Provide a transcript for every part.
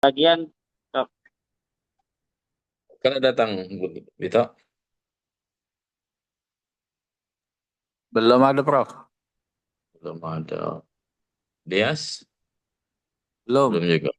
Bagian Prof. Kalau datang Bito, Belum ada, Prof. belum ada. Dias, belum Belum. juga.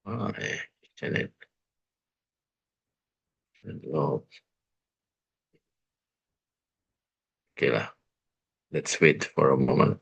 Ah, internet. Oh, okay lah. Let's wait for a moment.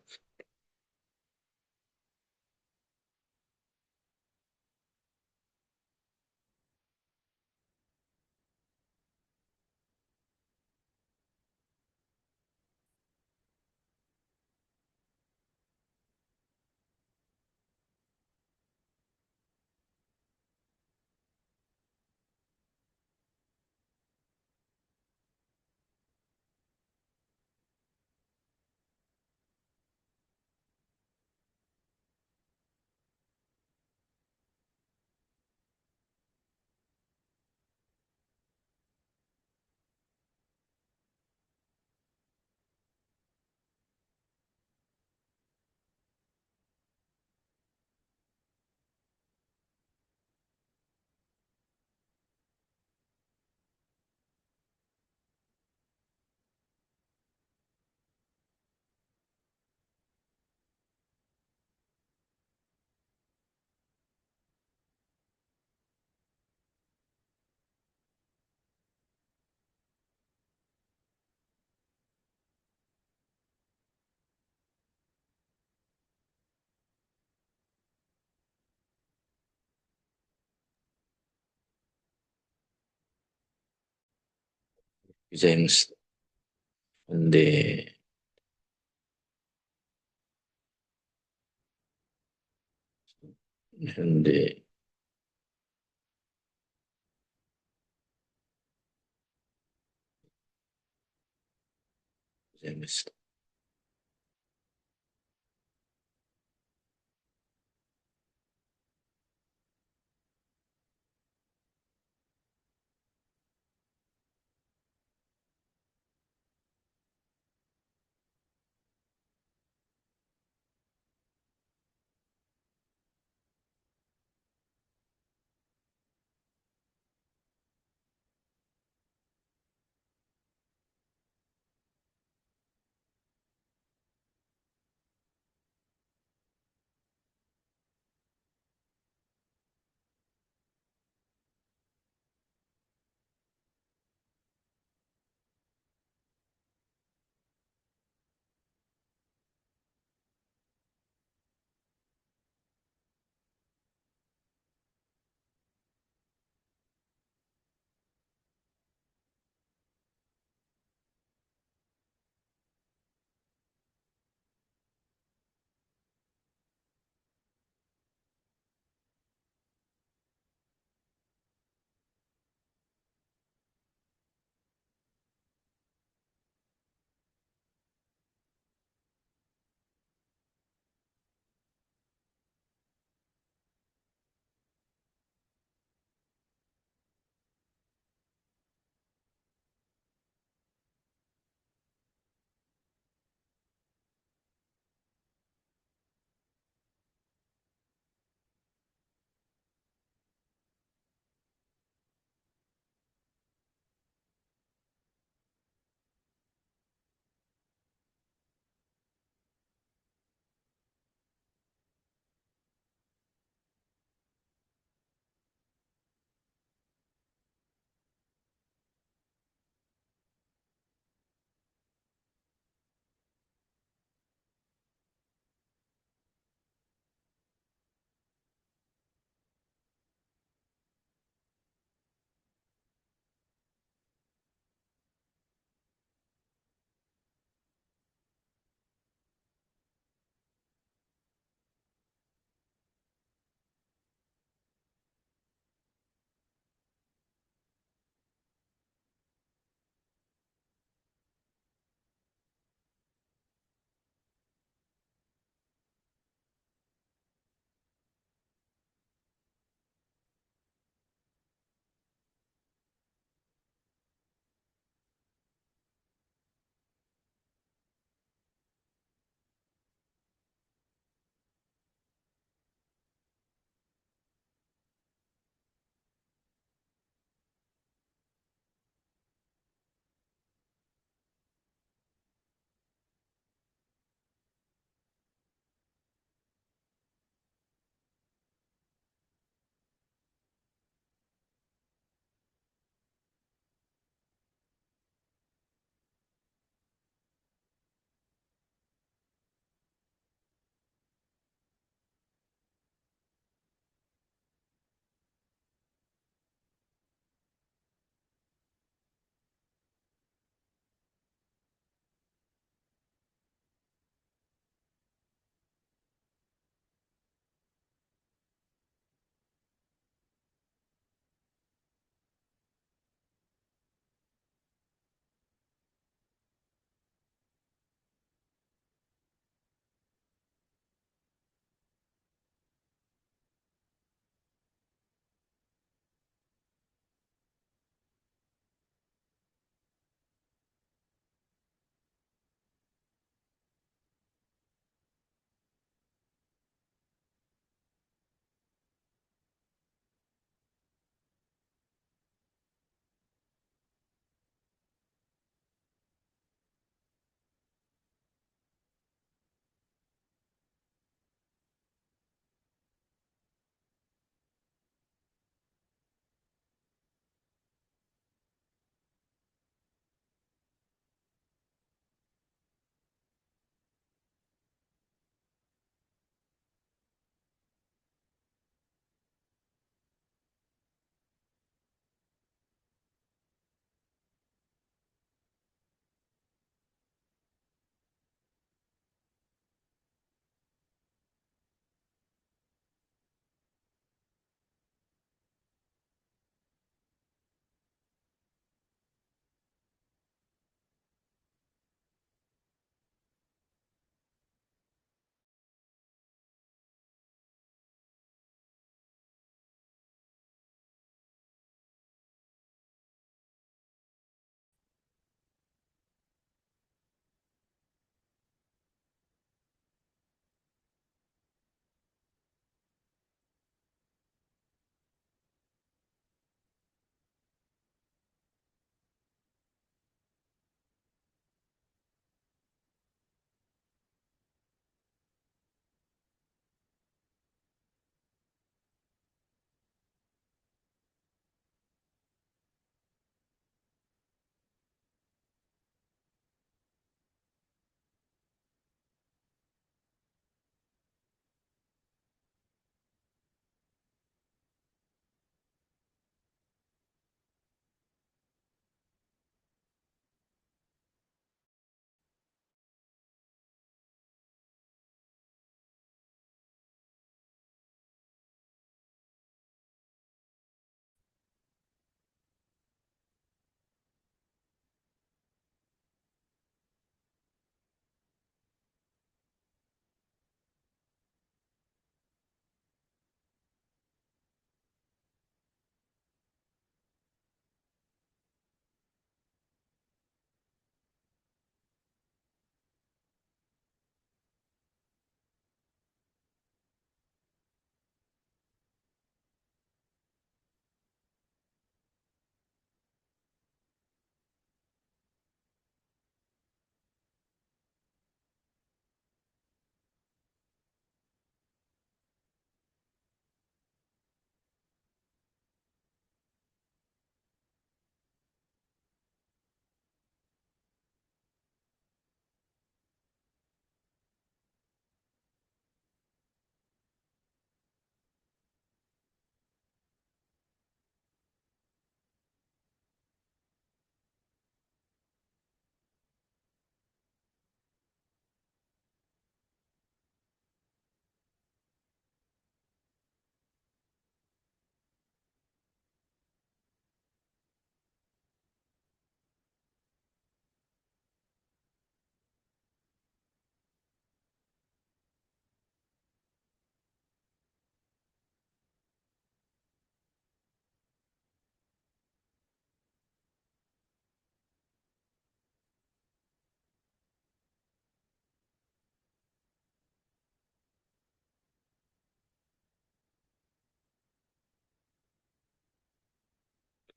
James, hindi, hindi, James.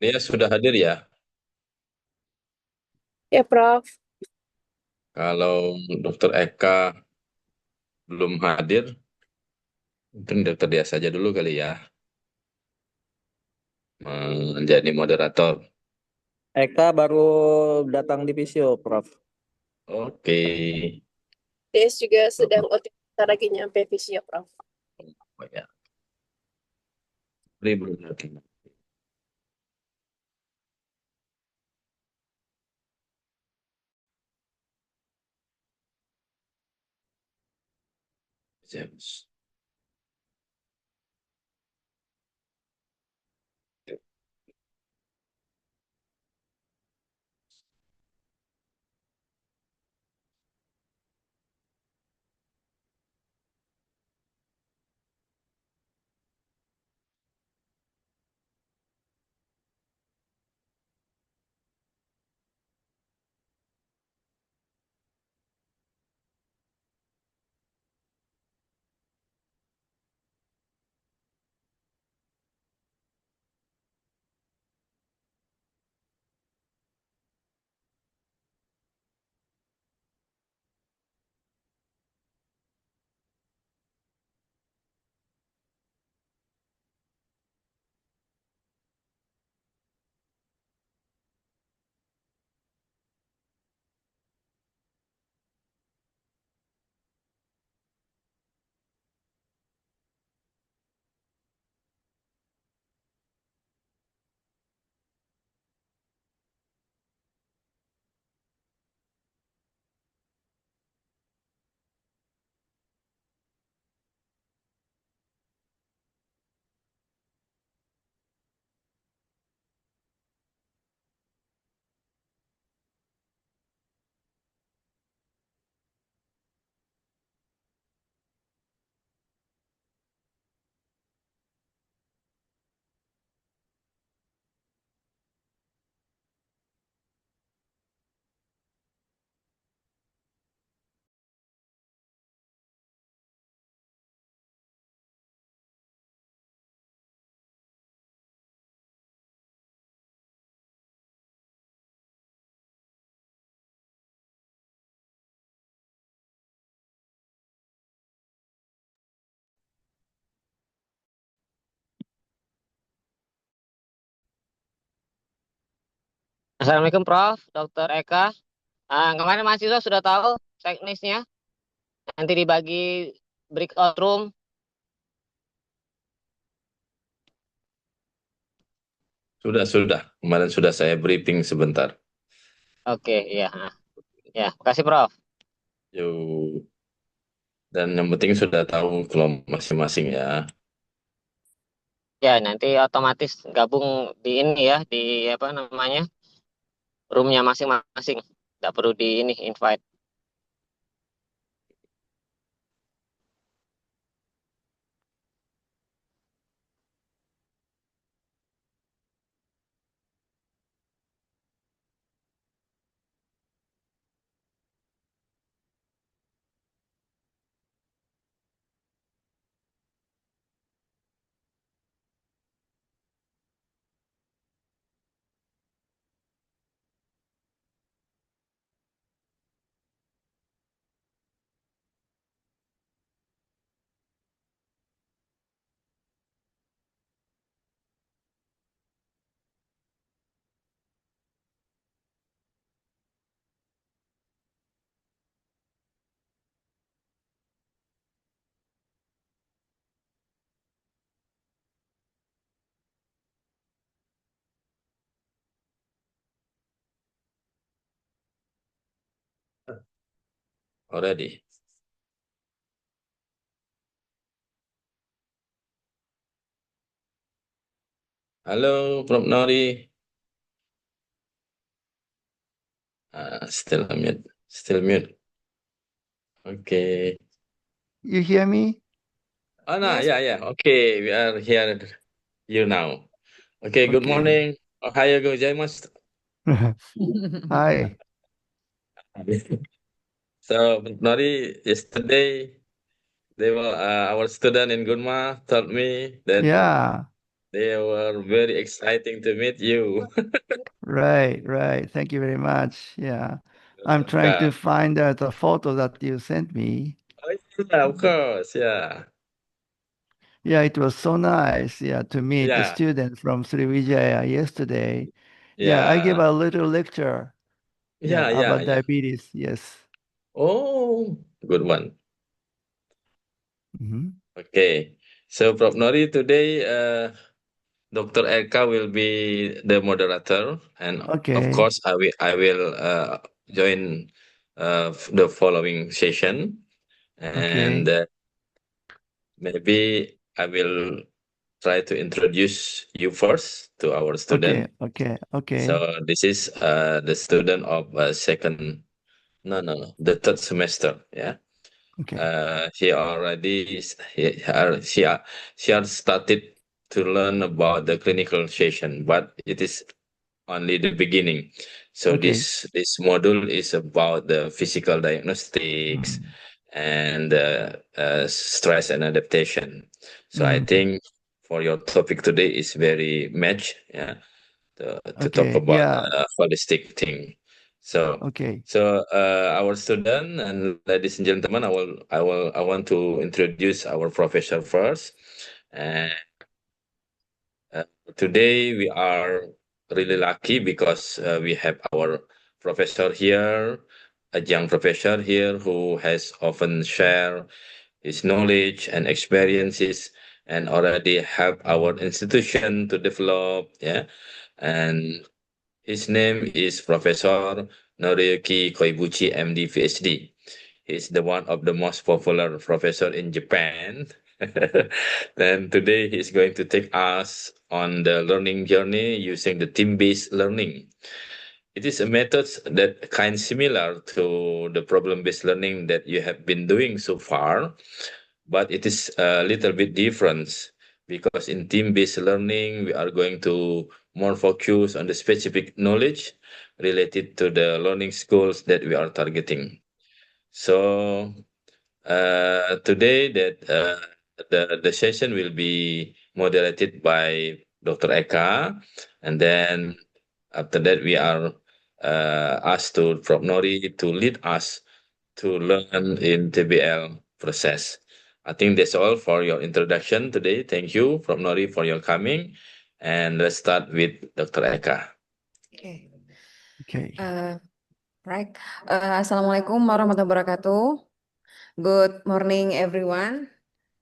Dia sudah hadir ya. Ya, Prof. Kalau Dokter Eka belum hadir, mungkin Dokter Dia saja dulu kali ya menjadi moderator. Eka baru datang di visio, Prof. Oke. DS juga sedang Oh, OTW, bentar lagi nyampe visio, Prof. ya. Belum hadir. James. Assalamualaikum Prof, Dr. Eka. Kemarin mahasiswa sudah tahu teknisnya, nanti dibagi breakout room. Sudah. Kemarin sudah saya briefing sebentar. Oke, ya, ya, makasih Prof. Yuk. Dan yang penting sudah tahu kelompok masing-masing ya. Ya, nanti otomatis gabung di ini ya, di apa namanya, roomnya masing-masing. Nggak perlu di ini invite. Already. Halo, Prof. Nori. Still mute. Still mute. Okay. You hear me? Oh, no, Yes. yeah. Okay, we are here you now. Okay, good Okay. morning. Ohayo gozaimasu. Hi. So, Nori, yesterday, our student in Gunma told me that Yeah. They were very exciting to meet you. Right, right. Thank you very much. Yeah. I'm trying to Welcome. find the photo that you sent me. Oh, yeah, of course. Yeah. Yeah, it was so nice, yeah, to meet the Yeah. student from Sriwijaya yesterday. Yeah, I gave Yeah. a little lecture, yeah, Yeah. Yeah. about Yeah. diabetes. Yes. Oh, good one. Hmm. Okay. So, Prof. Nori, today, Dr. Eka will be the moderator, and of Okay. course, I will join the following session, and Okay. maybe I will try to introduce you first to our Okay. student. Okay. Okay. So this is the student of second, no, the third semester. Yeah. Okay. He already she had started to learn about the clinical session, but it is only the beginning. So Okay. this module is about the physical diagnostics Mm. and stress and adaptation. So I Mm. think for your topic today is very match, yeah, to talk Okay. about Yeah. holistic thing. So Okay. our student and ladies and gentlemen, I want to introduce our professor first. And uh, today we are really lucky because we have our professor here, a young professor here who has often shared his knowledge and experiences and already helped our institution to develop. Yeah, and his name is Professor Noriyuki Koibuchi, MD, PhD. He's the one of the most popular professor in Japan. Then today he's going to take us on the learning journey using the team-based learning. It is a method that kind similar to the problem-based learning that you have been doing so far, but it is a little bit different because in team-based learning we are going to more focus on the specific knowledge related to the learning schools that we are targeting. So today that the session will be moderated by Dr. Eka, and then after that we are asked to from Nori to lead us to learn in TBL process. I think that's all for your introduction today. Thank you from Nori for your coming, and let's start with Dr. Eka. Okay. Okay. Right. Assalamualaikum warahmatullahi wabarakatuh. Good morning, everyone.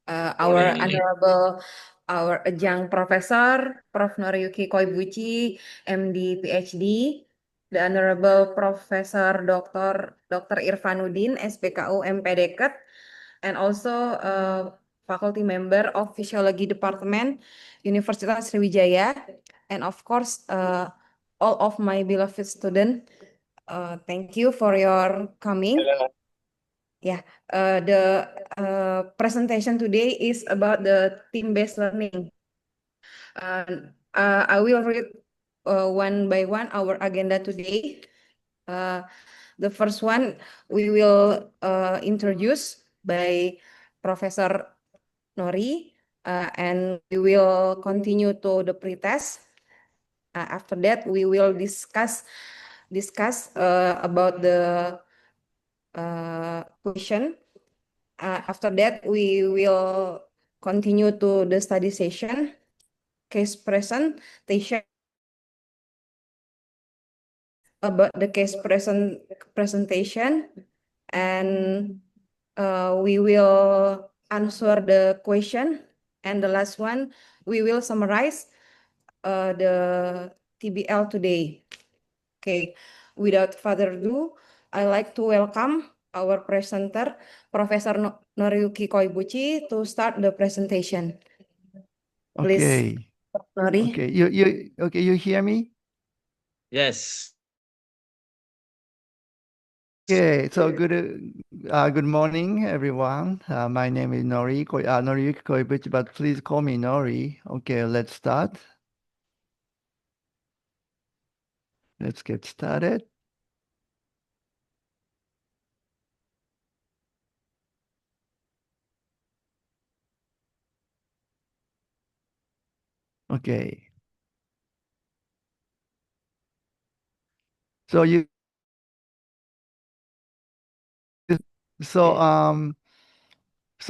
Our Morning. honorable, our adjunct professor, Prof. Noriyuki Koibuchi, MD, PhD, the honorable Professor Dr. Irfanuddin, SPKU, MPDK, and also faculty member of Physiology Department, Universitas Sriwijaya, and of course, all of my beloved students. Thank you for your coming. Yeah, the presentation today is about the team-based learning. I will read one by one our agenda today. The first one we will introduce by Professor Nori, and we will continue to the pretest. After that, we will discuss about the question. After that, we will continue to the study session, case presentation about the presentation, and we will answer the question. And the last one, we will summarize the TBL today. Okay, without further ado, I'd like to welcome our presenter, Professor Noriyuki Koibuchi, to start the presentation. Please, Okay. Nori. Okay. You hear me? Yes. Okay. So good morning, everyone. My name is Noriyuki Koibuchi, but please call me Nori. Okay, let's start. Let's get started. Okay. So you so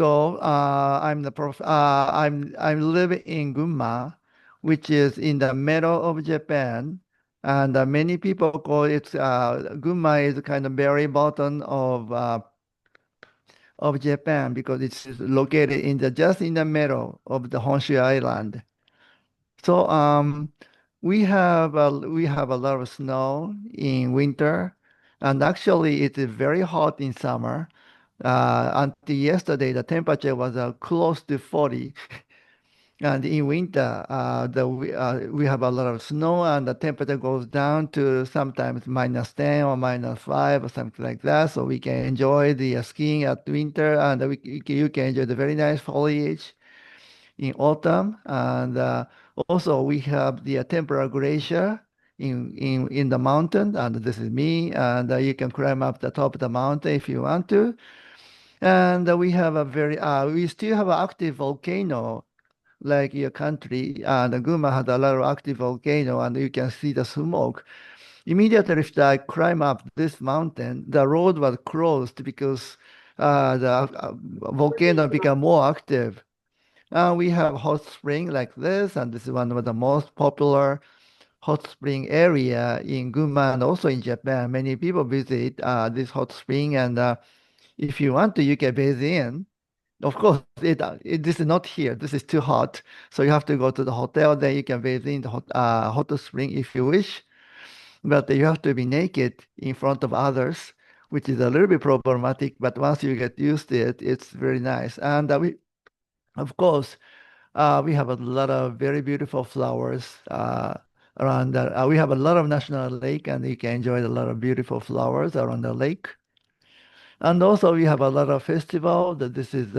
Okay. I'm the prof I'm living in Gunma, which is in the middle of Japan. And many people call it Gunma is kind of very bottom of Japan because it's located in the just in the middle of the Honshu Island. So we have a lot of snow in winter, and actually it is very hot in summer. Until yesterday, the temperature was close to 40. And in winter, we have a lot of snow, and the temperature goes down to sometimes -10 or -5 or something like that. So we can enjoy the skiing at winter, and you can enjoy the very nice foliage in autumn. And also, we have the temporal glacier in the mountain, and this is me. And you can climb up the top of the mountain if you want to. And we still have an active volcano like your country. And Guma has a lot of active volcano, and you can see the smoke. Immediately after I climb up this mountain, the road was closed because the volcano became more active. We have hot spring like this, and this is one of the most popular hot spring area in Gunma and also in Japan. Many people visit this hot spring, and if you want to, you can bathe in. Of course, this is not here. This is too hot, so you have to go to the hotel. Then you can bathe in the hot spring if you wish, but you have to be naked in front of others, which is a little bit problematic. But once you get used to it, it's very nice. And of course, we have a lot of very beautiful flowers around. We have a lot of national lake, and you can enjoy a lot of beautiful flowers around the lake. And also, we have a lot of festival. This is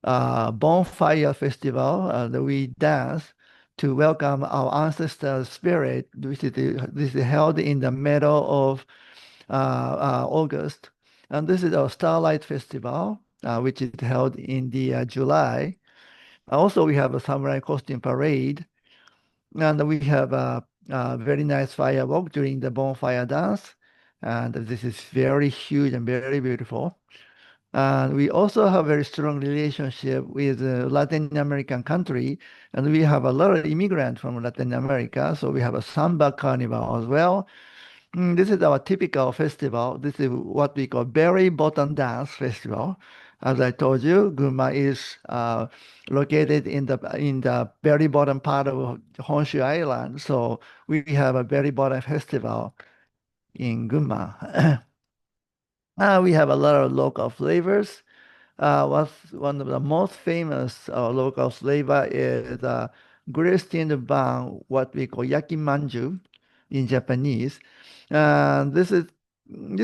bonfire festival. That we dance to welcome our ancestors' spirit. This is held in the middle of August. And this is our Starlight Festival, which is held in the July. Also, we have a samurai costume parade, and we have a very nice firework during the bonfire dance. And this is very huge and very beautiful. And we also have very strong relationship with Latin American country, and we have a lot of immigrants from Latin America. So we have a samba carnival as well. This is our typical festival. This is what we call Berry Bottom Dance Festival. As I told you, Gunma is located in the very bottom part of Honshu Island. So we have a very bottom festival in Gunma. We have a lot of local flavors. What's one of the most famous local flavor is grilled steamed bun, what we call yakimanju in Japanese. This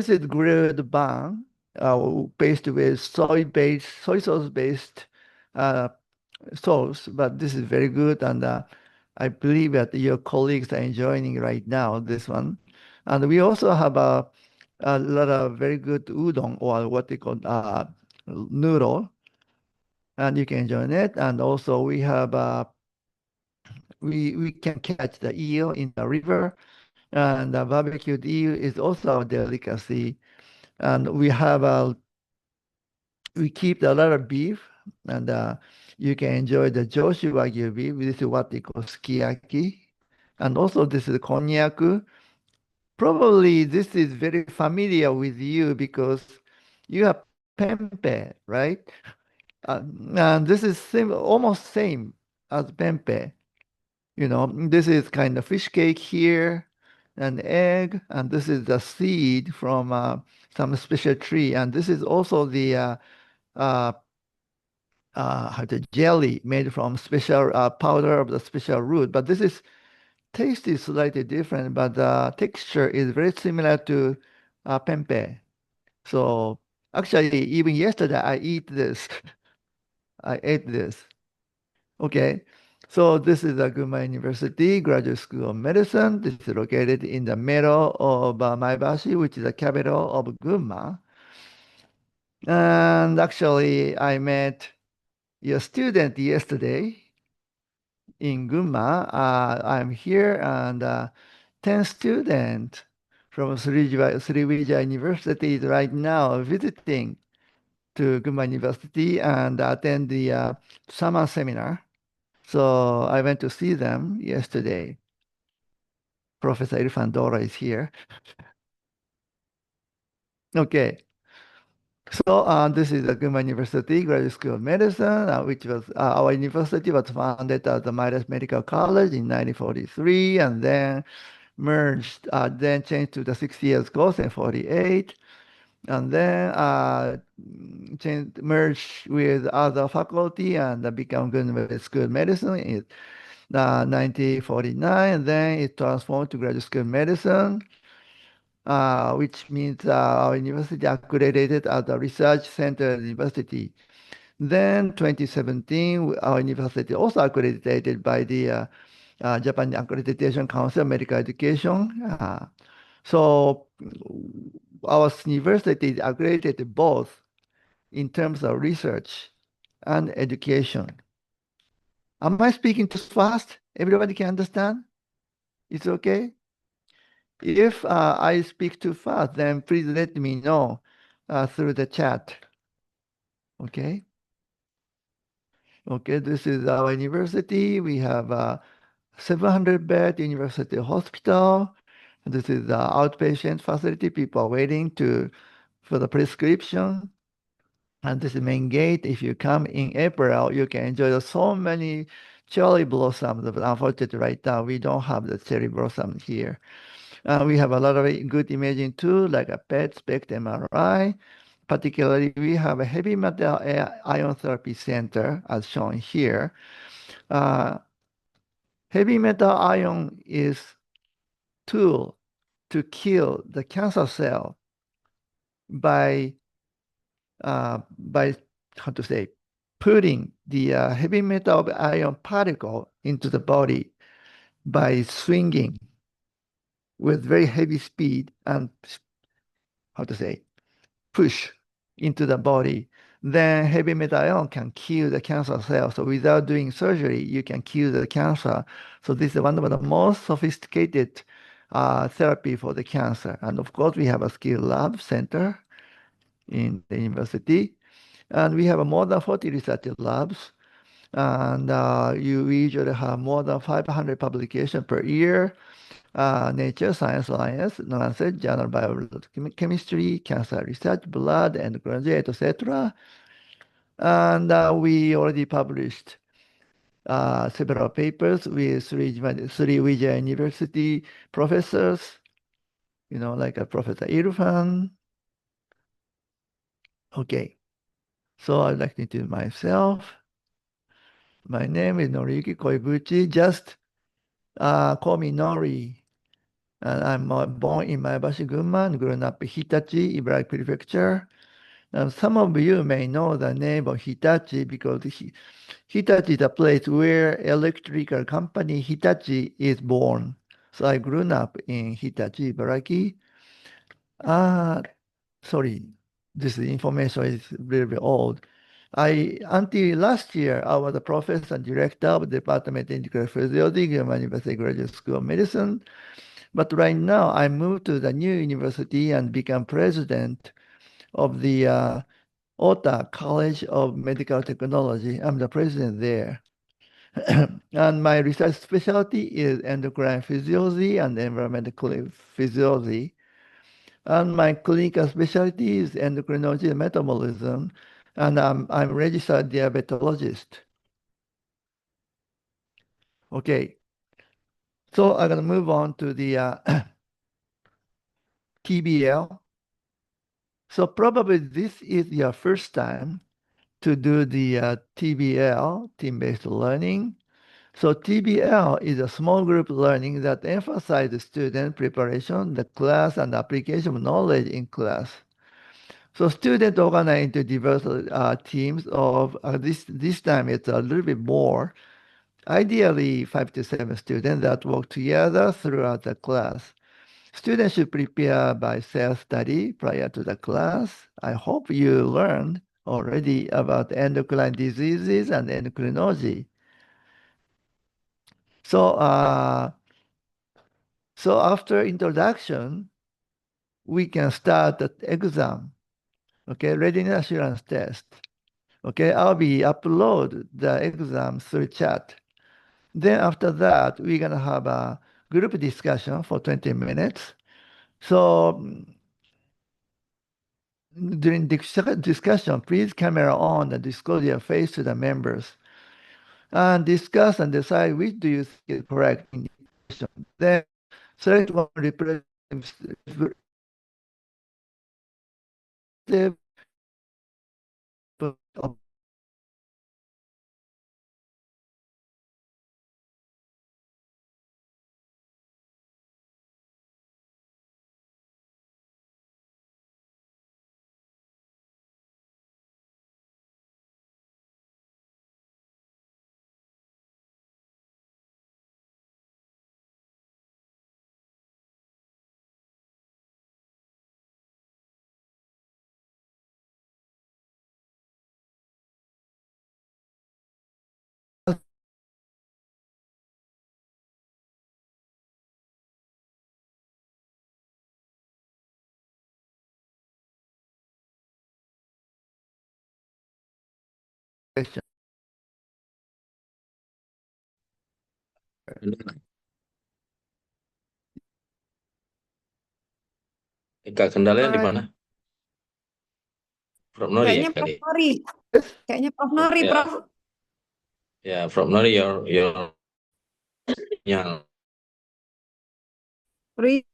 is grilled bun based with soy sauce based uh, sauce, but this is very good, and I believe that your colleagues are enjoying right now this one. And we also have a lot of very good udon, or what they call noodle, and you can enjoy it. And also we can catch the eel in the river, and the barbecued eel is also a delicacy. And we keep a lot of beef, and you can enjoy the Joshu Wagyu beef. This is what they call sukiyaki. And also this is konnyaku. Probably this is very familiar with you because you have pempe, right? And this is almost same as pempe. This is kind of fish cake here, an egg, and this is the seed from some special tree. And this is also uh, the jelly made from special powder of the special root. But this is taste is slightly different, but the texture is very similar to pempe. So actually, even yesterday, I eat this. I ate this. Okay. So this is the Gunma University Graduate School of Medicine. This is located in the middle of Maebashi, which is the capital of Gunma. And actually, I met your student yesterday. in Gunma. I'm here and 10 students from Sriwijaya University is right now visiting to Gunma University and attend the summer seminar. So I went to see them yesterday. Professor Irfan Dora is here. Okay. So this is the Gunma University Graduate School of Medicine, which was our university was founded as the Midas Medical College in 1943, and then merged, then changed to the 6 years course in 48, and then merged with other faculty and become Gunma School of Medicine in 1949, and then it transformed to Graduate School of Medicine. Which means our university accredited as a research center university. Then 2017, our university also accredited by the Japan Accreditation Council of Medical Education. So our university is accredited both in terms of research and education. Am I speaking too fast? Everybody can understand? It's okay? If I speak too fast, then please let me know through the chat. Okay? Okay, this is our university. We have a 700-bed university hospital. This is the outpatient facility. People are waiting for the prescription. And this is the main gate. If you come in April, you can enjoy so many cherry blossoms. But unfortunately, right now, we don't have the cherry blossoms here. We have a lot of good imaging too, like a PET, SPECT, MRI. Particularly, we have a heavy metal ion therapy center, as shown here. Heavy metal ion is tool to kill the cancer cell by how to say, putting the heavy metal ion particle into the body by swinging with very heavy speed and how to say, push into the body, then heavy metal ion can kill the cancer cell. So without doing surgery, you can kill the cancer. So this is one of the most sophisticated therapy for the cancer. And of course, we have a skill lab center in the university. And we have more than 40 research labs. And we usually have more than 500 publications per year. Nature, Science, Alliance, Lancet, Journal Biochemistry, Cancer Research, Blood, and Graduate, etc. And we already published several papers with three Vijaya University professors, like Professor Irfan. Okay, so I'd like to introduce myself. My name is Noriyuki Koibuchi. Just call me Nori. And I'm born in Maebashi, Gunma, and grown up in Hitachi, Ibaraki Prefecture. And some of you may know the name of Hitachi because Hitachi is a place where electrical company Hitachi is born. So I grew up in Hitachi, Ibaraki. Sorry, this information is very old. Until last year, I was a professor and director of the Department of Integrated Physiology, University Graduate School of Medicine. But right now, I moved to the new university and become president of the Ota College of Medical Technology. I'm the president there. And my research specialty is endocrine physiology and environmental physiology. And my clinical specialty is endocrinology and metabolism. And I'm registered diabetologist. Okay. So I'm going to move on to the TBL. So probably this is your first time to do the TBL, team-based learning. So TBL is a small group learning that emphasizes student preparation, the class, and application of knowledge in class. So students organize into diverse teams of, this time it's a little bit more, ideally 5 to 7 students that work together throughout the class. Students should prepare by self-study prior to the class. I hope you learned already about endocrine diseases and endocrinology. So, so after introduction, we can start the exam. Okay, readiness assurance test. Okay, I'll be upload the exam through chat. Then after that, we're gonna have a group discussion for 20 minutes. So during the discussion, please camera on and disclose your face to the members. And discuss and decide which do you think is correct in the question. Then select one representative of question. Kak, kendalanya di Eh, mana? Prof Nori ya Kayaknya Prof kali. Nori. Kayaknya Prof Nori, Ya, Prof. ya, Prof Nori, your yang Ri-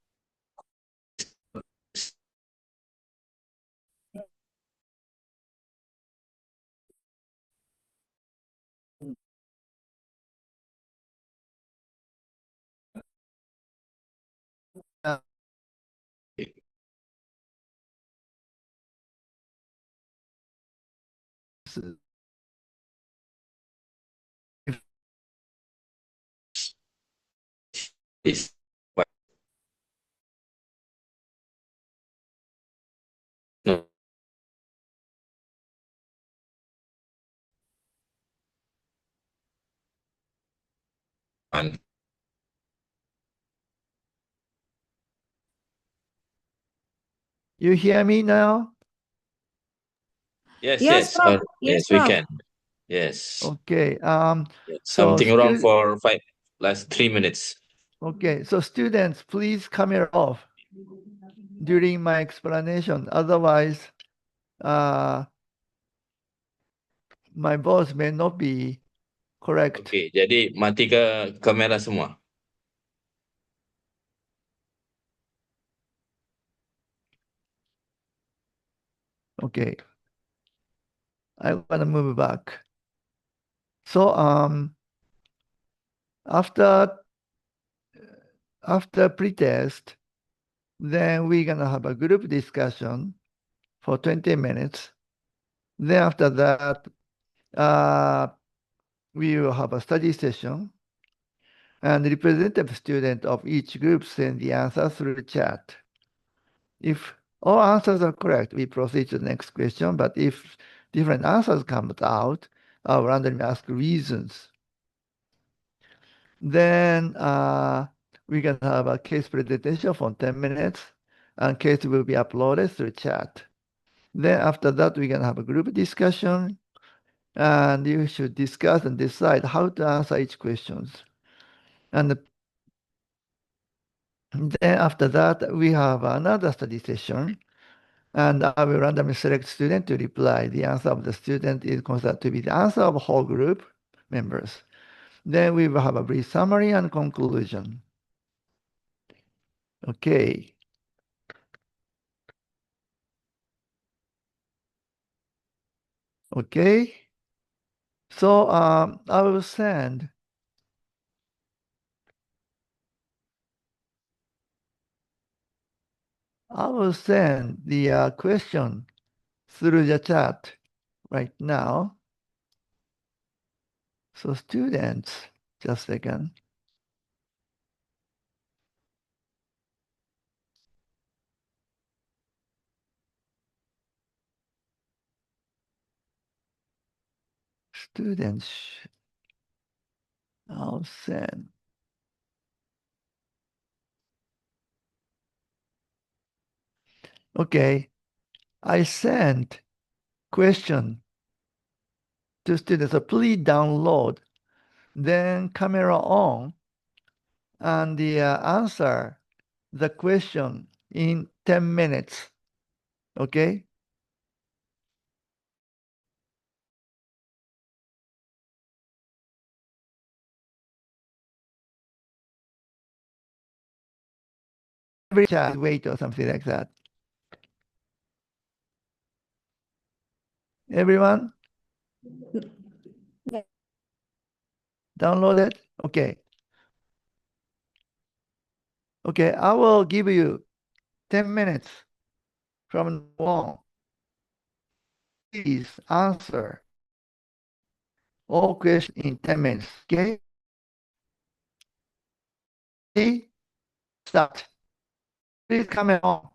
is no, one. You hear me now? Yes, Yes, yes, Prof. Yes, yes, we Prof. can. Yes. Okay. So Something wrong for last 3 minutes. okay. So students, please camera off during my explanation. Otherwise, my voice may not be correct. Oke, jadi mati ke kamera semua. Okay. I want to move back. So after pretest, then we're gonna have a group discussion for 20 minutes. Then after that, we will have a study session, and the representative student of each group send the answers through chat. If all answers are correct, we proceed to the next question. But if different answers come out, I'll randomly ask reasons. Then we can have a case presentation for 10 minutes, and case will be uploaded through chat. Then after that, we can have a group discussion, and you should discuss and decide how to answer each questions. And then after that, we have another study session, and I will randomly select student to reply. The answer of the student is considered to be the answer of whole group members. Then we will have a brief summary and conclusion. Okay. Okay. So I will send the question through the chat right now. So students, just a second. Students, I'll send. Okay, I sent question to students. So please download, then camera on, and answer the question in 10 minutes. Okay? Every chat wait or something like that. Everyone download it? Okay. Okay, I will give you 10 minutes from now on. Please answer all questions in 10 minutes. Okay? Ready? Start. Please come on.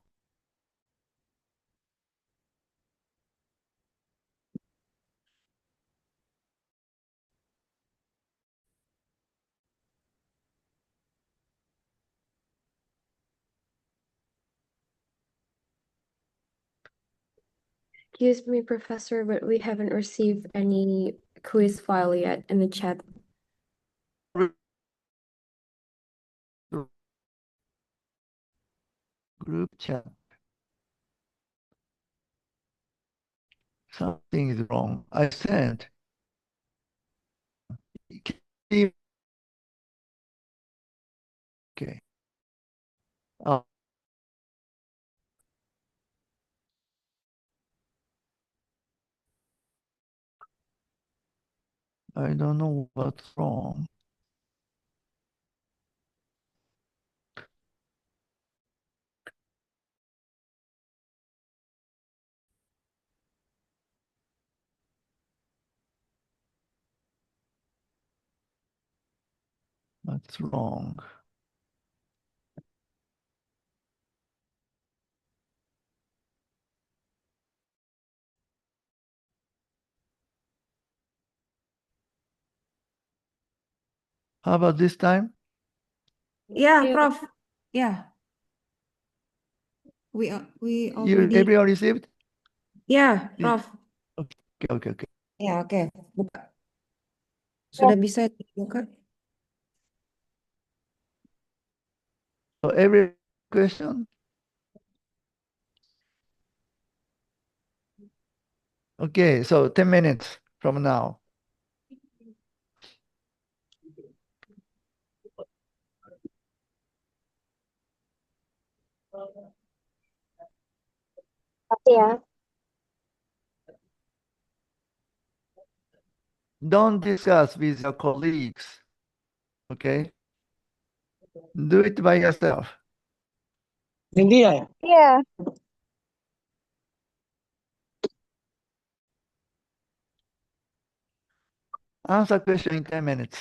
Excuse me, Professor, but we haven't received any quiz file yet in the chat. Group chat. Something is wrong. I sent. Okay. Oh, I don't know what's wrong. What's wrong? How about this time? Yeah, Yeah. Prof. Yeah. We You already. everyone received? Yeah, Prof. Okay. Ya, oke. Buka. Sudah bisa dibuka? So every question? Okay, so 10 minutes from now. Yeah. Don't discuss with your colleagues. Okay? Do it by yourself. India. Yeah. Answer question in 10 minutes.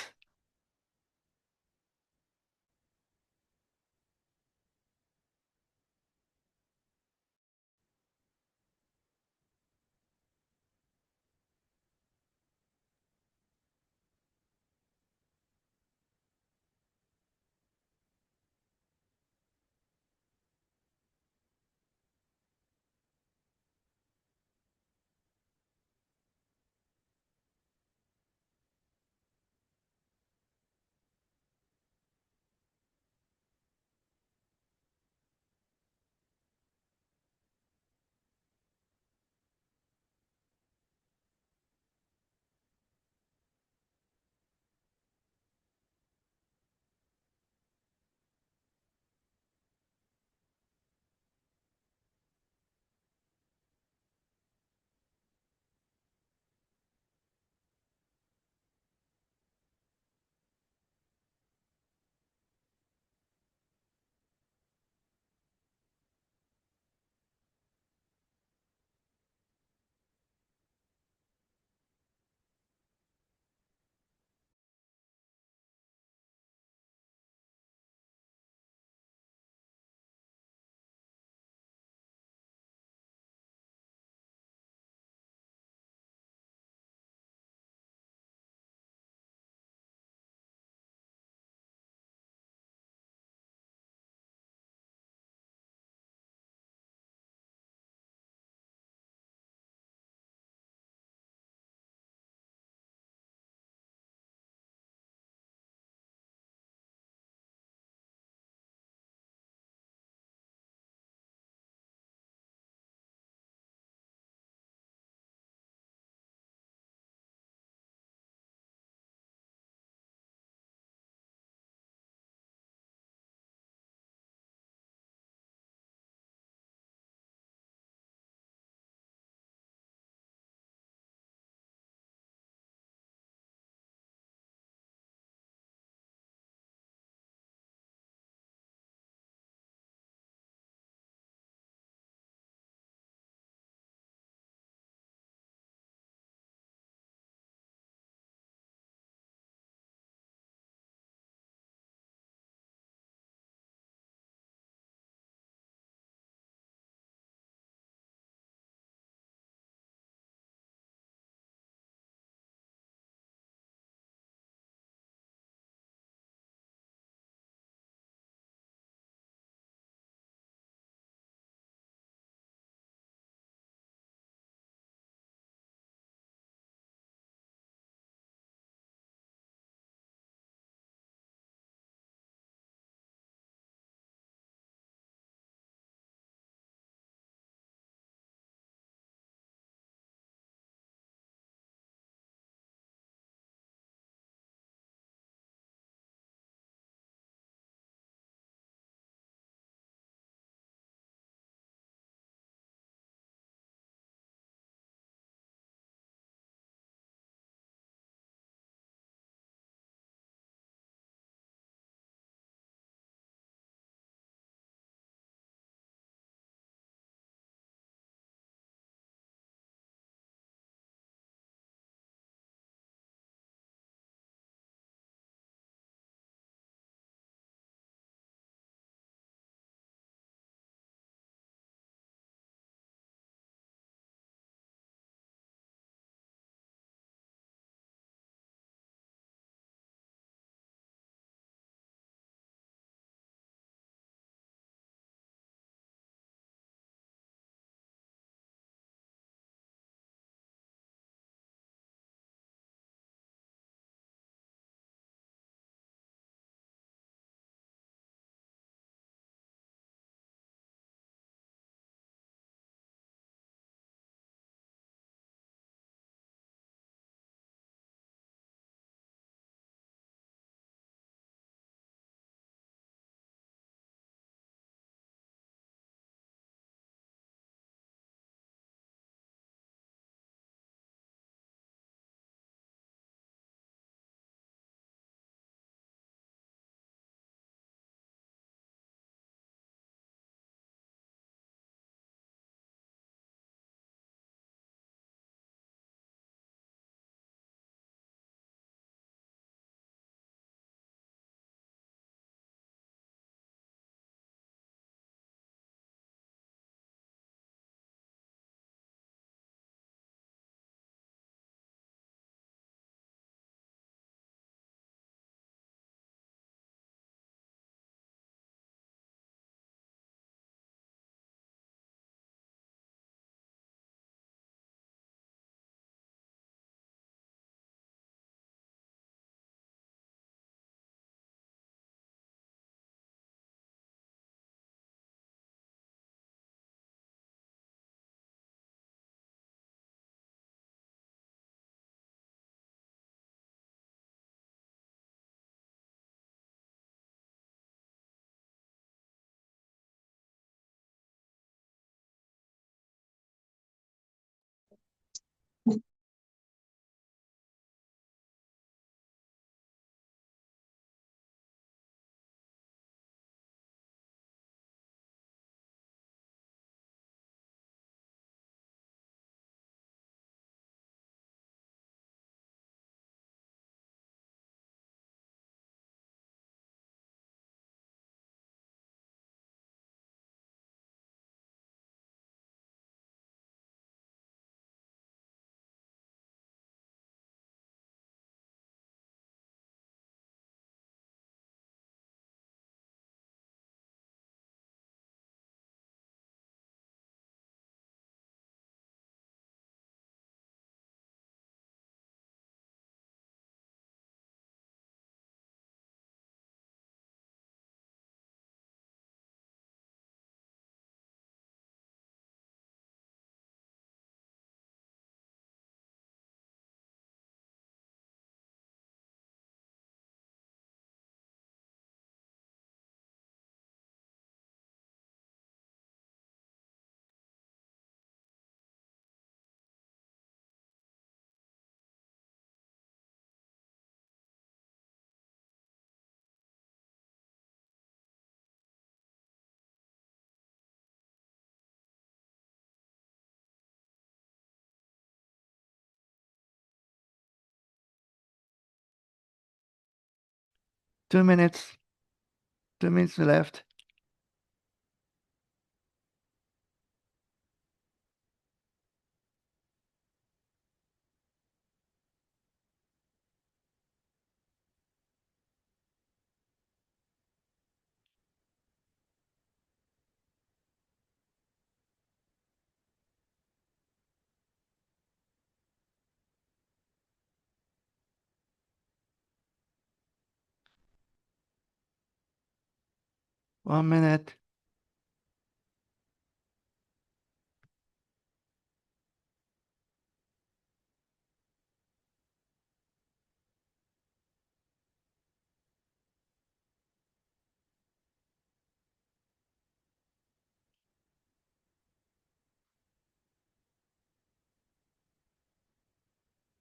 2 minutes. 2 minutes left. One minute.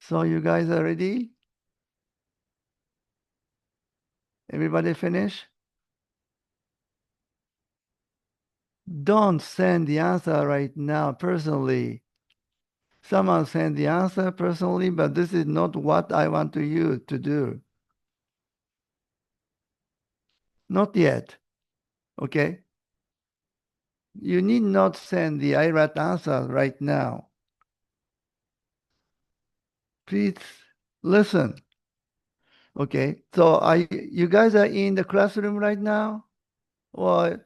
So you guys are ready? Everybody finish? Don't send the answer right now personally. Someone send the answer personally, but this is not what I want you to do. Not yet. Okay? You need not send the IRAT answer right now. Please listen. Okay? So you guys are in the classroom right now? Or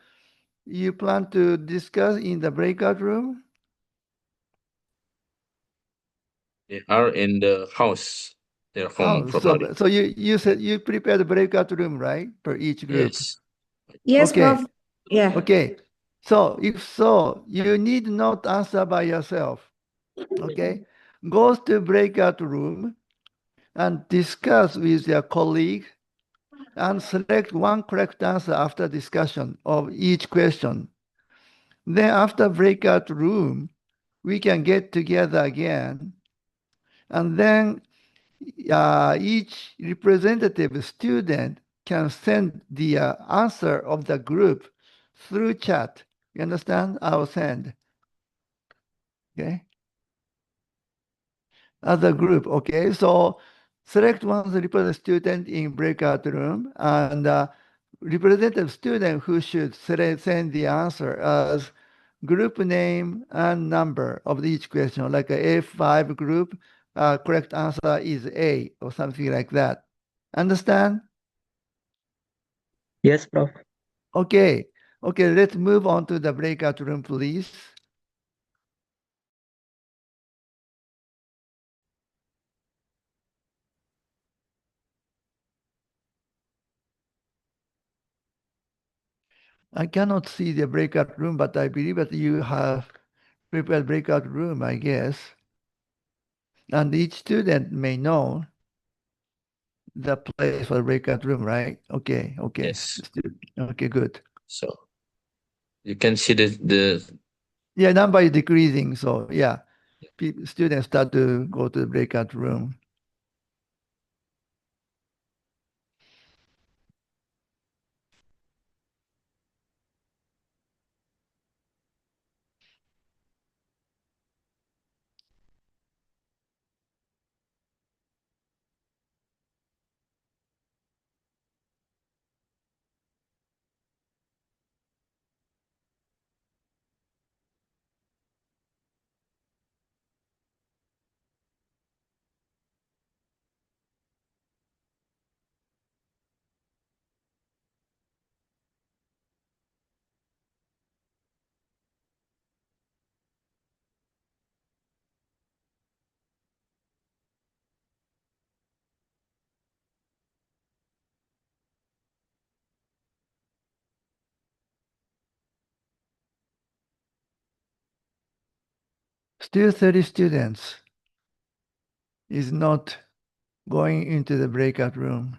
you plan to discuss in the breakout room? They are in the house. Their home, Oh, Prof. Nori. so you said you prepared the breakout room, right? For each group. Yes. Yes, Okay. Prof. Yeah. Okay. So if so, you need not answer by yourself. Okay. Go to breakout room and discuss with your colleague and select one correct answer after discussion of each question. Then after breakout room, we can get together again. And then each representative student can send the answer of the group through chat. You understand? I'll send. Okay. As a group. Okay. So select one representative student in breakout room and representative student who should send the answer as group name and number of each question, like a A5 group, correct answer is A or something like that. Understand? Yes, Prof. Okay. Okay, let's move on to the breakout room, please. I cannot see the breakout room, but I believe that you have prepared breakout room, I guess. And each student may know the place for the breakout room, right? Okay, okay. Yes. Okay, good. So you can see the Yeah, number is decreasing, so yeah, students start to go to the breakout room. Still 30 students is not going into the breakout room.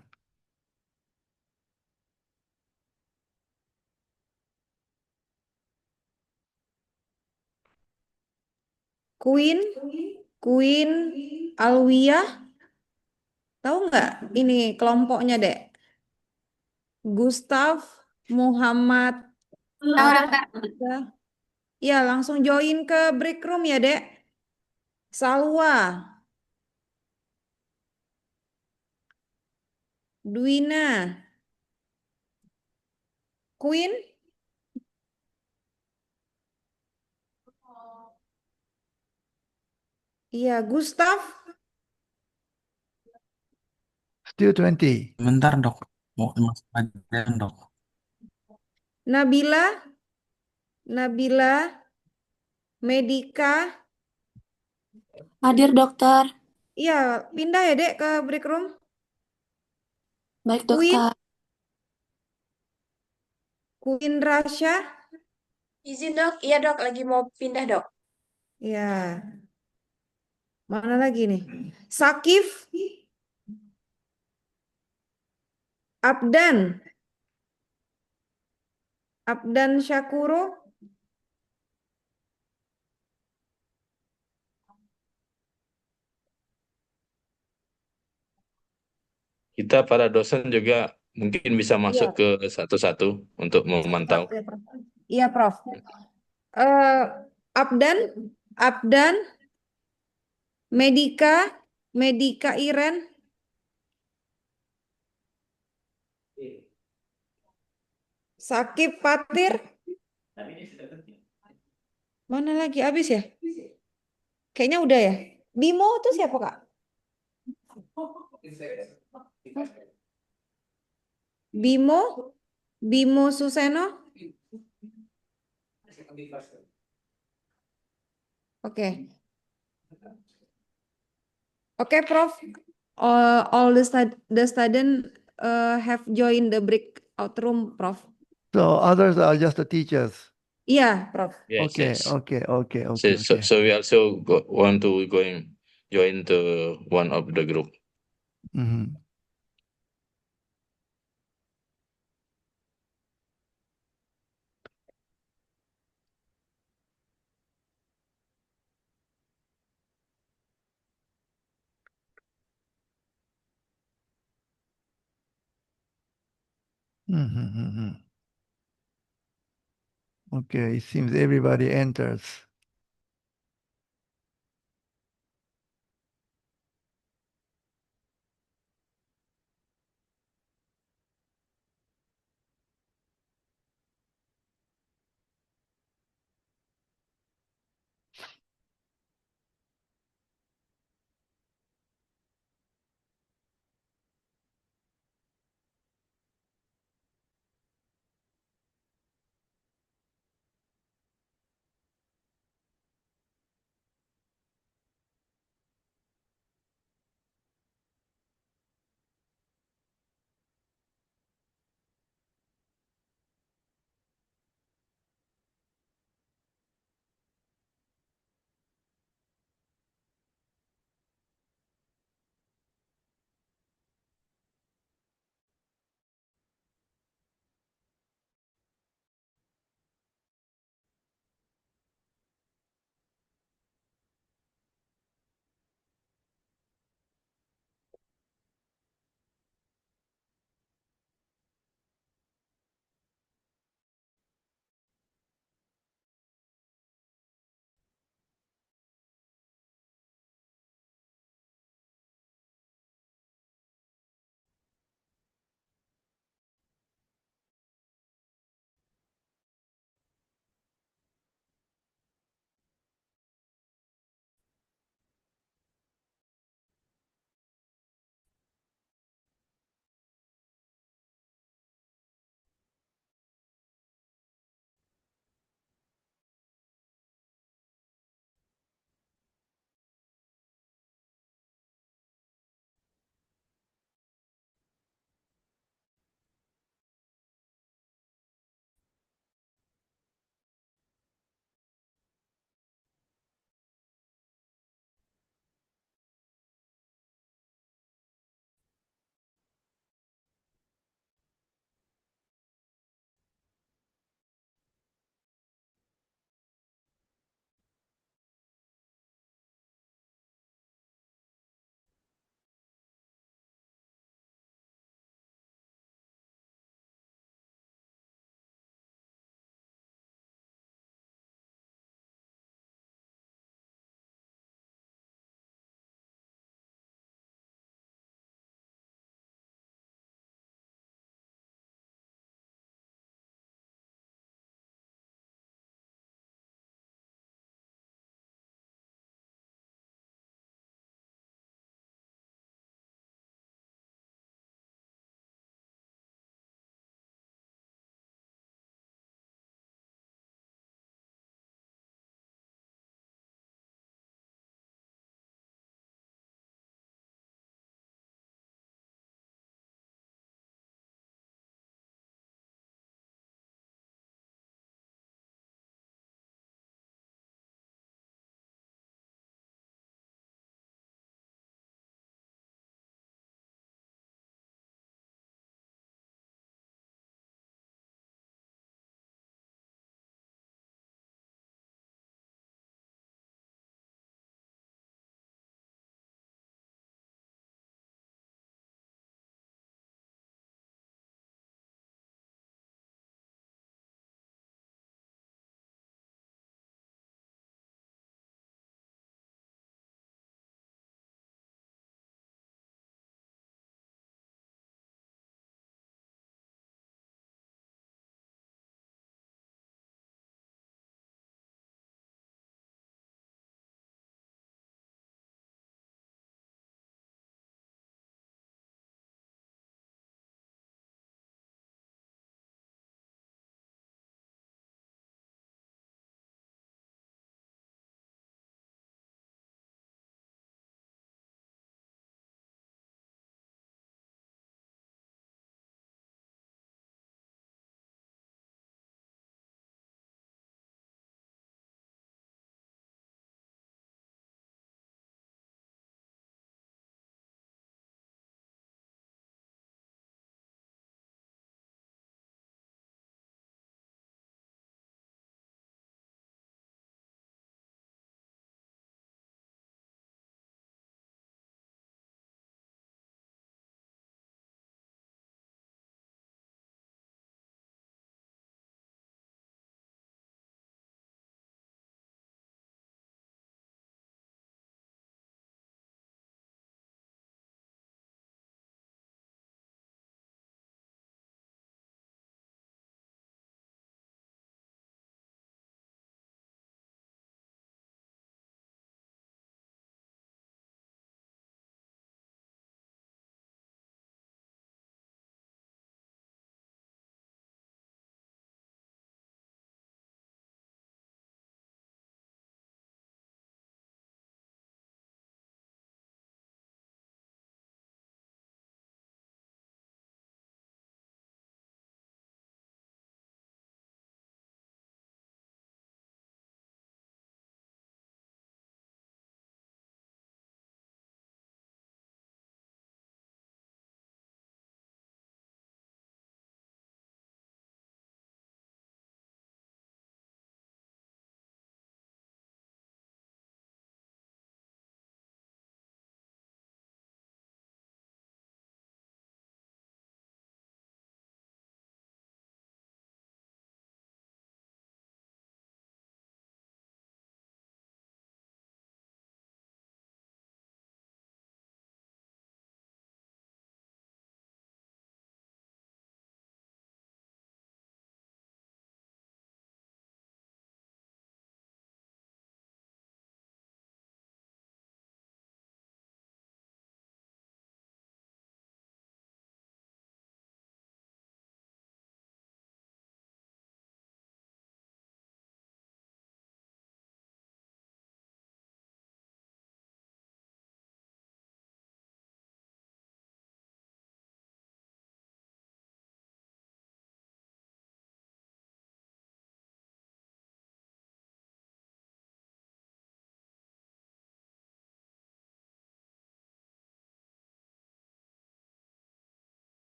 Queen Alwiyah, tahu nggak ini kelompoknya, Dek? Gustav Muhammad Arda. Ya, langsung join ke break room ya, Dek. Salwa, Dwina, Queen, iya, Gustav, Still 20. Bentar dok, mau masuk aja dok. Nabila, Nabila, Medika, Hadir dokter. iya, pindah ya dek ke break room. Baik Queen, dokter. Queen Rasha, Izin dok, iya dok, lagi mau pindah dok. iya, mana lagi nih? Sakif, Abdan, Abdan Syakuro, Kita para dosen juga mungkin bisa masuk iya, ke satu-satu untuk memantau. satu ya, Prof. Iya, Prof. Eh, Abdan, Abdan, Medika, Medika Iren, Sakip Fatir, mana lagi habis ya? Kayaknya udah ya. Bimo tuh siapa Kak? Bimo, Bimo Suseno. Oke. Oke, Prof. All the student have joined the breakout room, Prof. So others are just the teachers. Iya, Prof. Yes, Okay, yes. okay, okay, So, okay, so, okay. so we also want to join to one of the group. Mhm. Mhm. Okay, it seems everybody enters.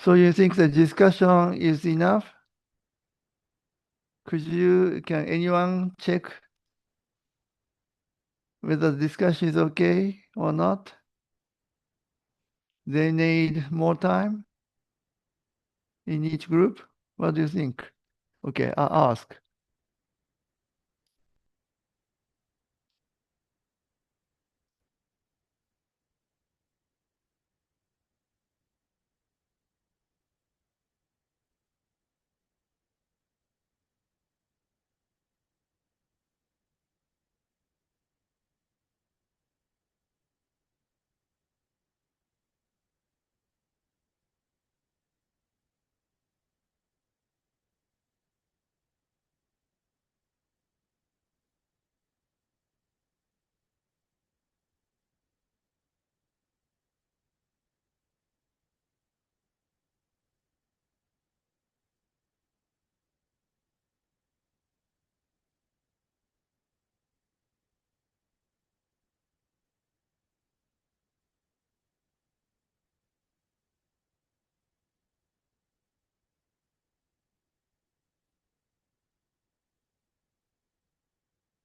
So you think the discussion is enough? Can anyone check whether the discussion is okay or not? They need more time in each group? What do you think? Okay, I'll ask.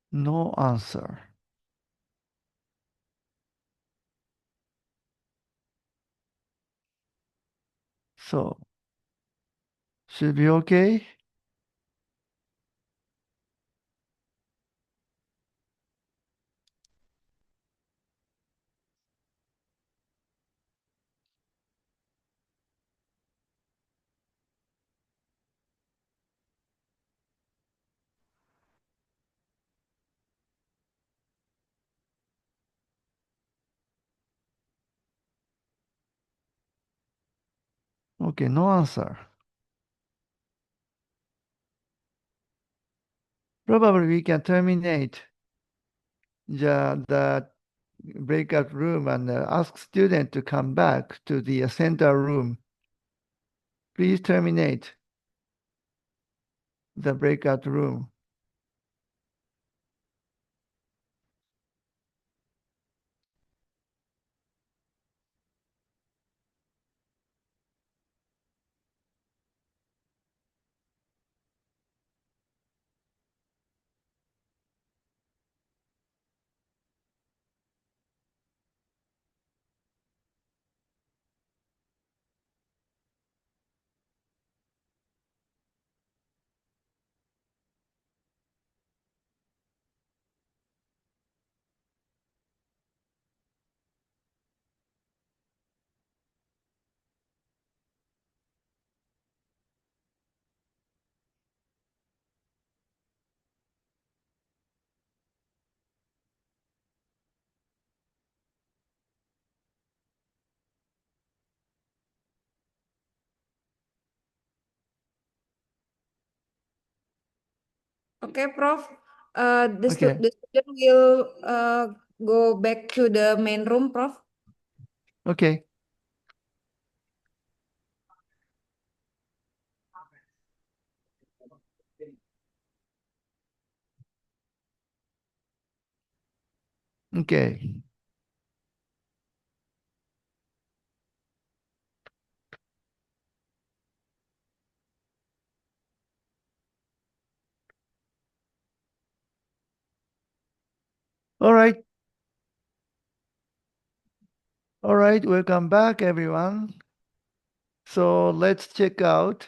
No answer. So, should be okay? Okay, no answer. Probably we can terminate the breakout room and ask student to come back to the center room. Please terminate the breakout room. Okay, Prof. Okay. The student will go back to the main room, Prof. Okay. Okay. All right. All right. Welcome back, everyone. So let's check out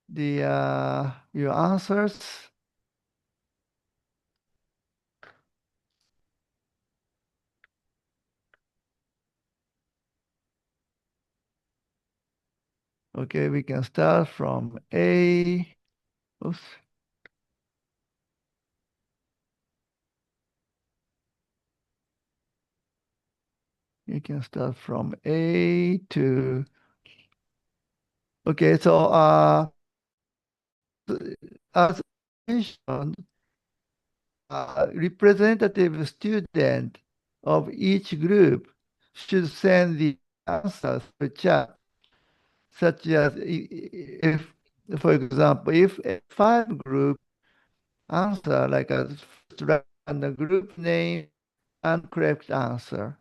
the your answers. Okay, we can start from A. Oops. You can start from A to. Okay, so as mentioned, representative student of each group should send the answers to chat, such as if, for example, if a five group answer like a first write and the group name and correct answer.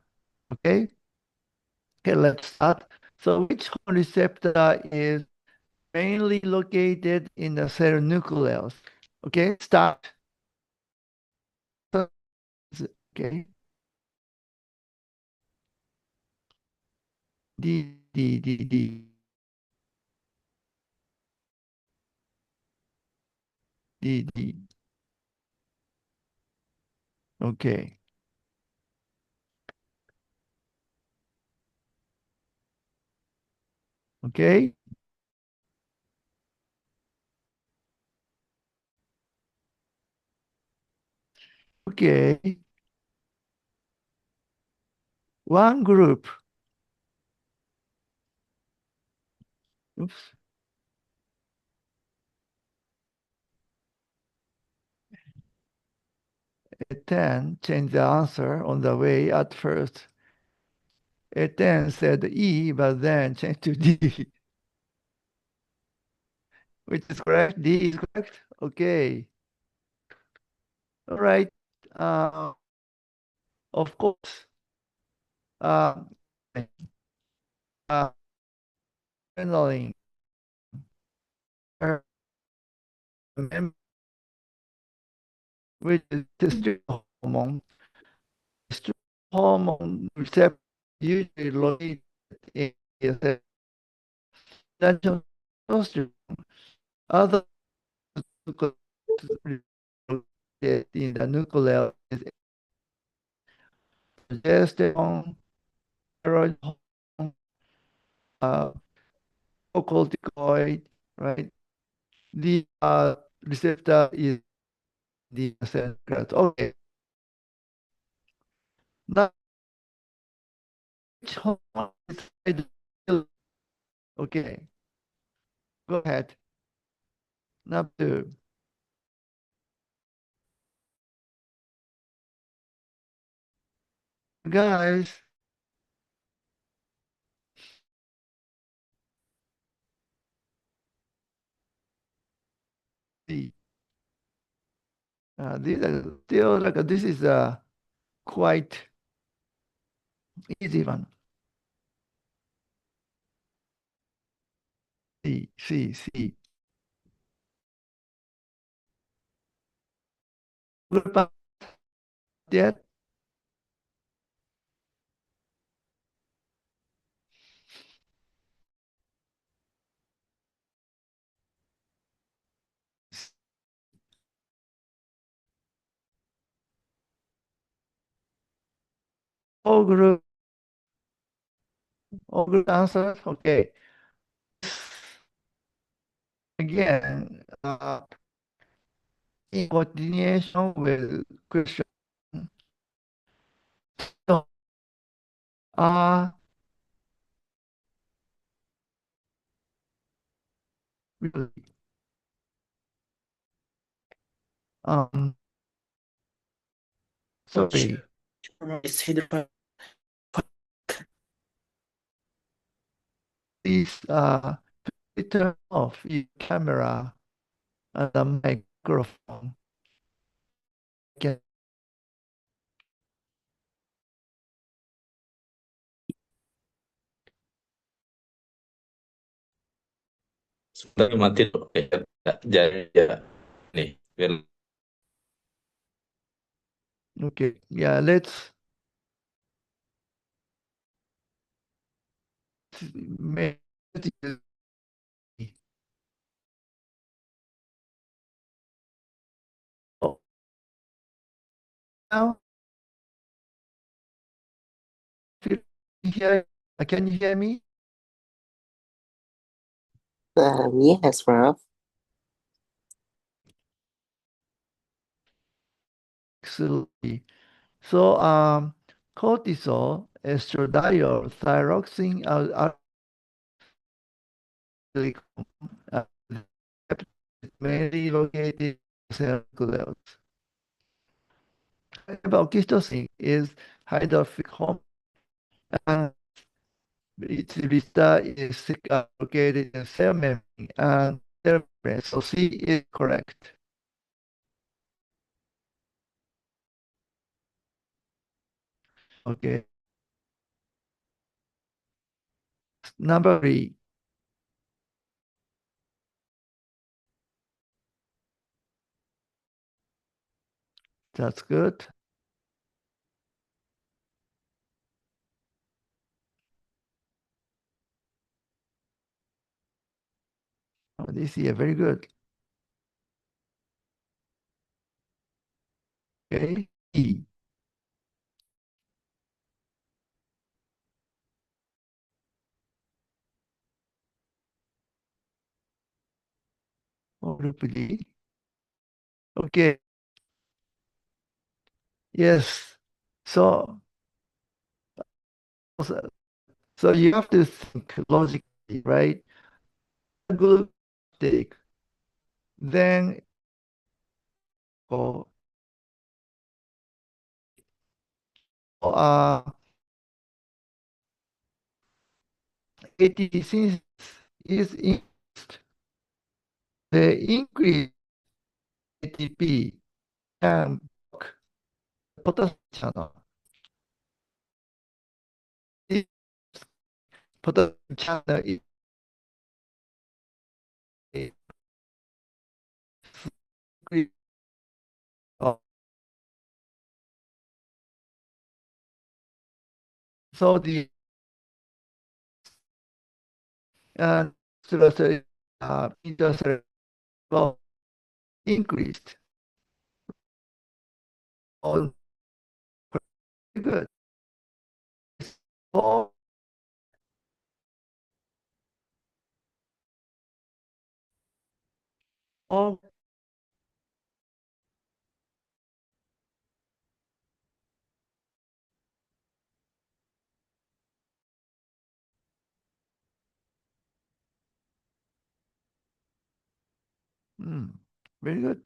Okay. Okay, let's start. So which hormone receptor is mainly located in the cell nucleus? Okay, start. Okay. D. Okay. Okay. Okay. One group. Oops. A10 changed the answer on the way at first. A10 said E, but then changed to D. Which is correct? D is correct? Okay. All right. Of course. Uh, uh, Adrenaline. Which is testosterone hormone. Testosterone hormone receptor usually located in the testosterone. Other in the nucleus is progesterone, thyroid hormone, uh, corticoid, right? The receptor is the central. Okay. Now, which hormone is okay. Go ahead. Number two. Guys, the these are still like this is a quite easy one. C. What about that? All group answers. Okay. Again, in coordination with question. So, really, sorry, It's hidden. please turn off your camera and the microphone. Okay. Sebentar mati tuh. Jadi ya. Nih, biar Okay. Yeah, let's make it. Oh, now can you hear me? Yes, Prof. Absolutely. So, cortisol, estradiol, thyroxine are mainly located in cell nucleus. Oxytocin is hydrophic hormone, and its receptor is located in cell membrane and cell membrane. So C is correct. Okay. Number 3. That's good. Oh, this here, very good. Okay. E. Oh, group D. Okay. Yes. So you have to think logically, right? Group take. Then oh, uh, ATP synthesis is increased. The increased ATP can block potassium channel. This potassium channel is increased. Oh, so the intercellular increased. Oh, good. Oh, oh, very good.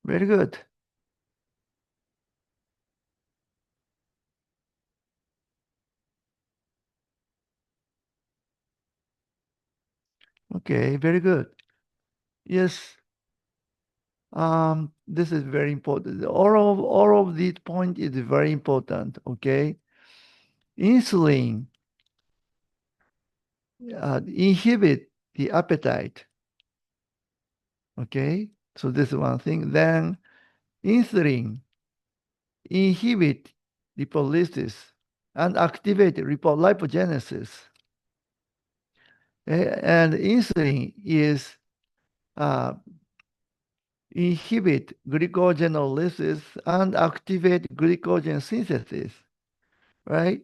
Very good. Okay, very good. Yes. This is very important. All of these point is very important. Okay. Insulin inhibit the appetite. Okay. So this is one thing. Then insulin inhibit lipolysis and activate lipogenesis. And insulin is inhibit glycogenolysis and activate glycogen synthesis, right?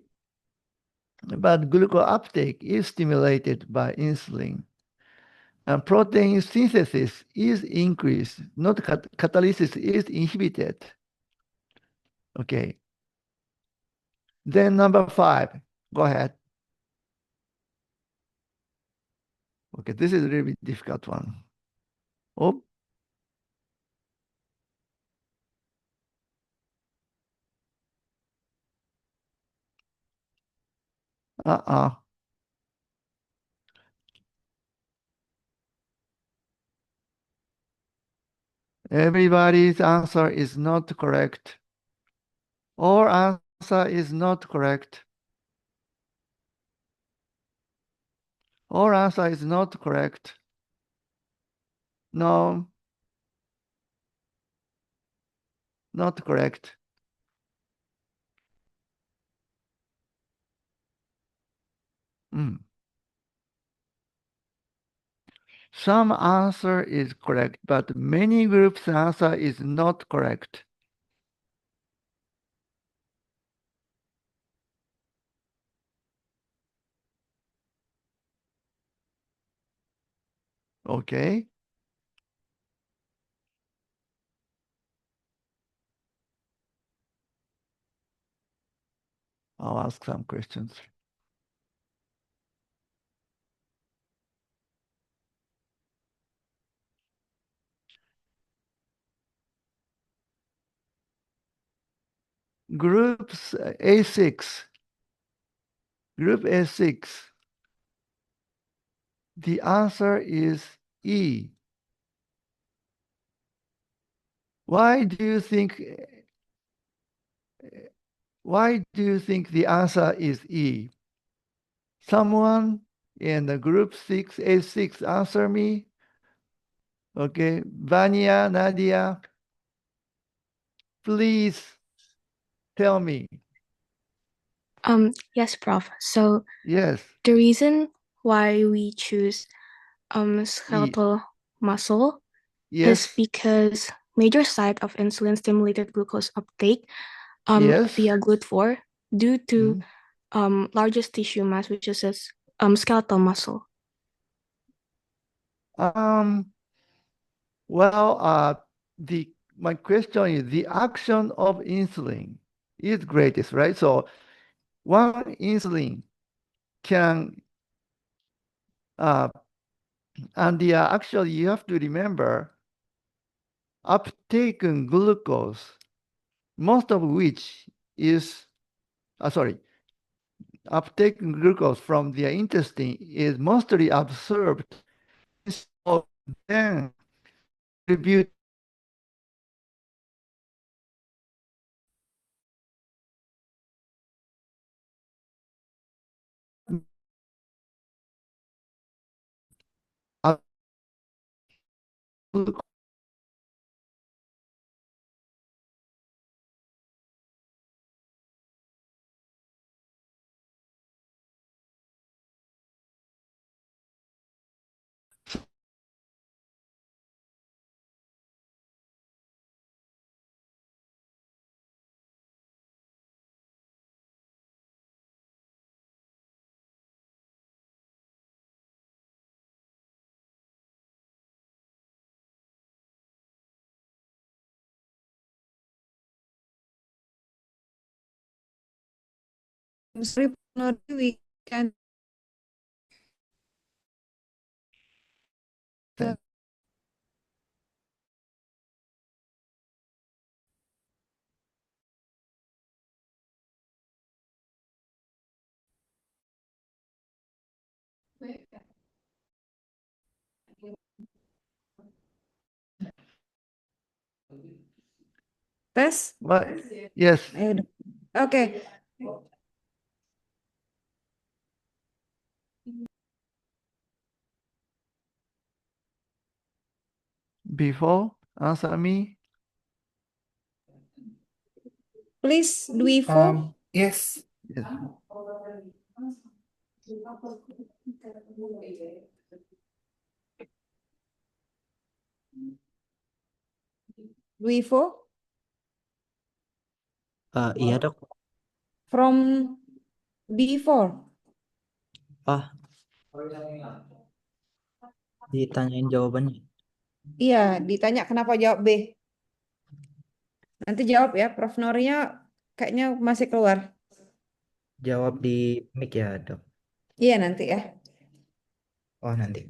But glucose uptake is stimulated by insulin. And protein synthesis is increased, not catalysis is inhibited. Okay. Then number 5, go ahead. Okay, this is a really difficult one. Oh. Everybody's answer is not correct. Our answer is not correct. Our answer is not correct. No, not correct. Some answer is correct, but many groups' answer is not correct. Okay. I'll ask some questions. Groups A6. Group A6. The answer is E. Why do you think the answer is E? Someone in the group 6A6 answer me. Okay, Vania, Nadia, please tell me. Yes, Prof. So Yes, the reason why we choose skeletal muscle is yes, because major site of insulin stimulated glucose uptake yes. via GLUT4 due to largest tissue mass, which is skeletal muscle. Well, my question is the action of insulin is greatest, right? So one insulin can and actually you have to remember uptaken glucose, most of which is uptaken glucose from the intestine is mostly absorbed, so then contribute glucose. I'm sorry, Nori, we can. Tes? What? Yes, Ayo dong. Oke. before answer me. Please, Dwifo. Yes. Yes. Dwifo Iya dok. from before. Ah, ditanyain jawabannya. Iya, ditanya kenapa jawab B. Nanti jawab ya, Prof. Norinya kayaknya masih keluar. Jawab di mic ya dok. Iya, nanti ya. Oh nanti.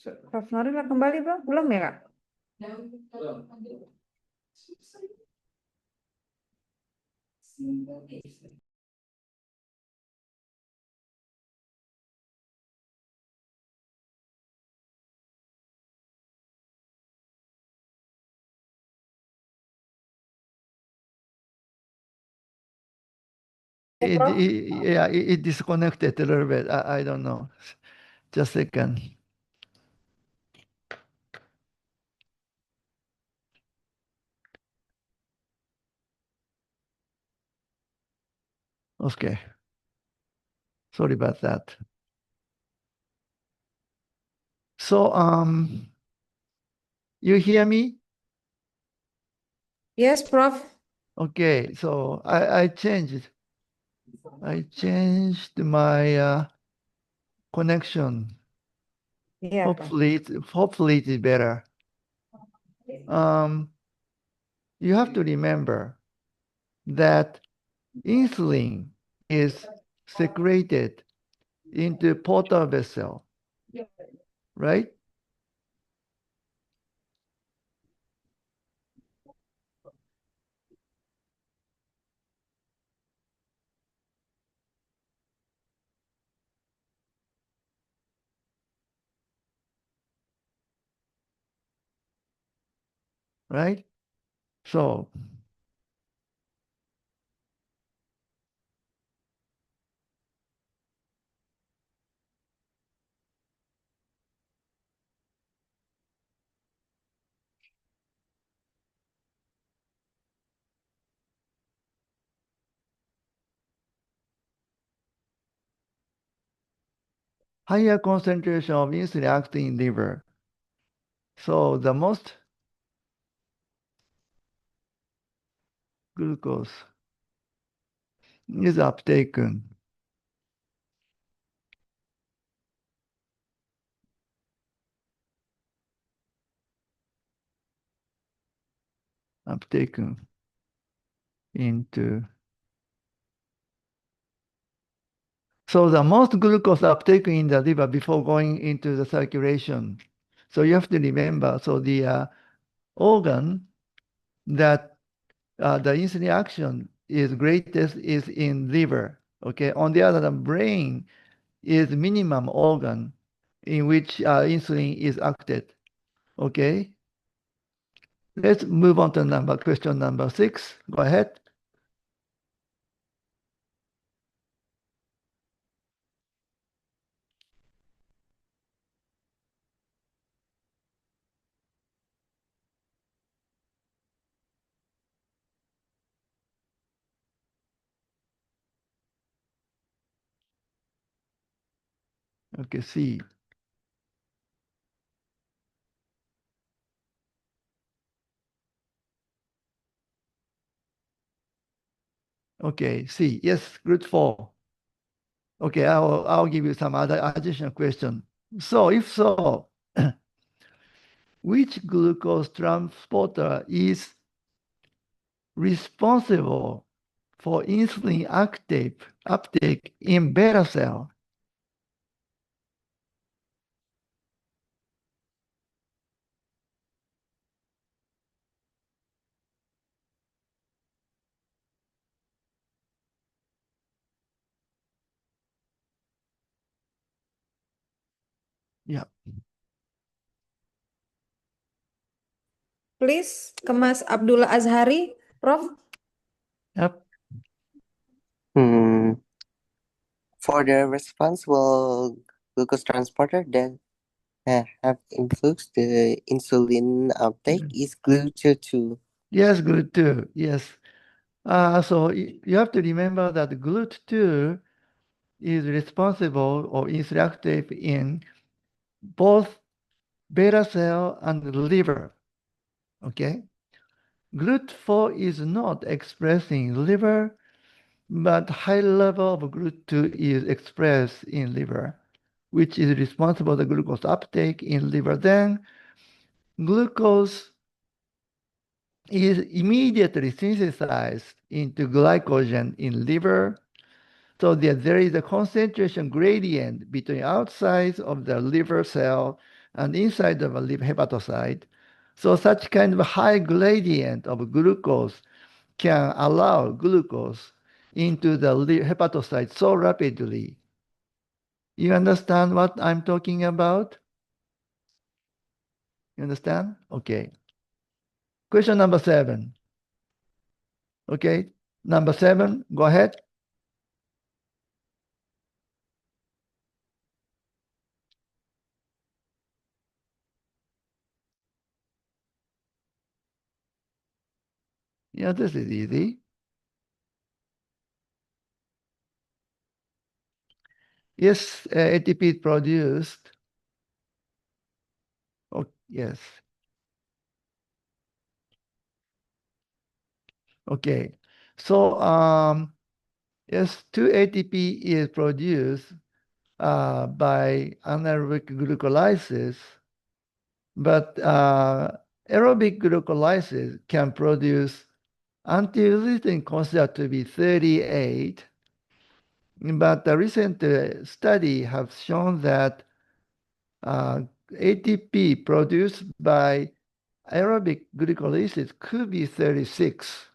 Prof. Nori udah kembali belum? Belum ya, Kak? It disconnected a little bit. I don't know. Just a second. Okay. Sorry about that. So, you hear me? Yes, Prof. Okay. So I changed my connection. Iya, Prof. Hopefully it is better. You have to remember that insulin is secreted into portal vessel, right? Right? So higher concentration of insulin acting in liver. So the most glucose is uptaken. Uptaken into. So the most glucose uptaken in the liver before going into the circulation. So you have to remember, so the organ that the insulin action is greatest is in liver. Okay. On the other hand, brain is minimum organ in which insulin is acted. Okay. Let's move on to question number 6. Go ahead. Okay, C. Okay, C. Yes, group 4. Okay, I'll give you some other additional question. So if so, which glucose transporter is responsible for insulin uptake in beta cell? Yeah. Please ke Mas Abdullah Azhari, Prof. Yep. For the responsible glucose transporter that have influenced the insulin uptake is GLUT2. Yes, GLUT2. Yes. So you have to remember that GLUT2 is responsible or is active in both beta cell and liver. Okay. GLUT4 is not expressed in liver, but high level of GLUT2 is expressed in liver, which is responsible for the glucose uptake in liver. Then glucose is immediately synthesized into glycogen in liver. So there is a concentration gradient between outside of the liver cell and inside of a liver hepatocyte. So such kind of high gradient of glucose can allow glucose into the hepatocyte so rapidly. You understand what I'm talking about? You understand? Okay. Question number 7. Okay. Number 7, go ahead. Yeah, this is easy. Yes, ATP is produced. Oh, yes. Okay. So, yes, 2 ATP is produced by anaerobic glucolysis, but aerobic glucolysis can produce anti-eustatin considered to be 38, but the recent study have shown that ATP produced by aerobic glycolysis could be 36.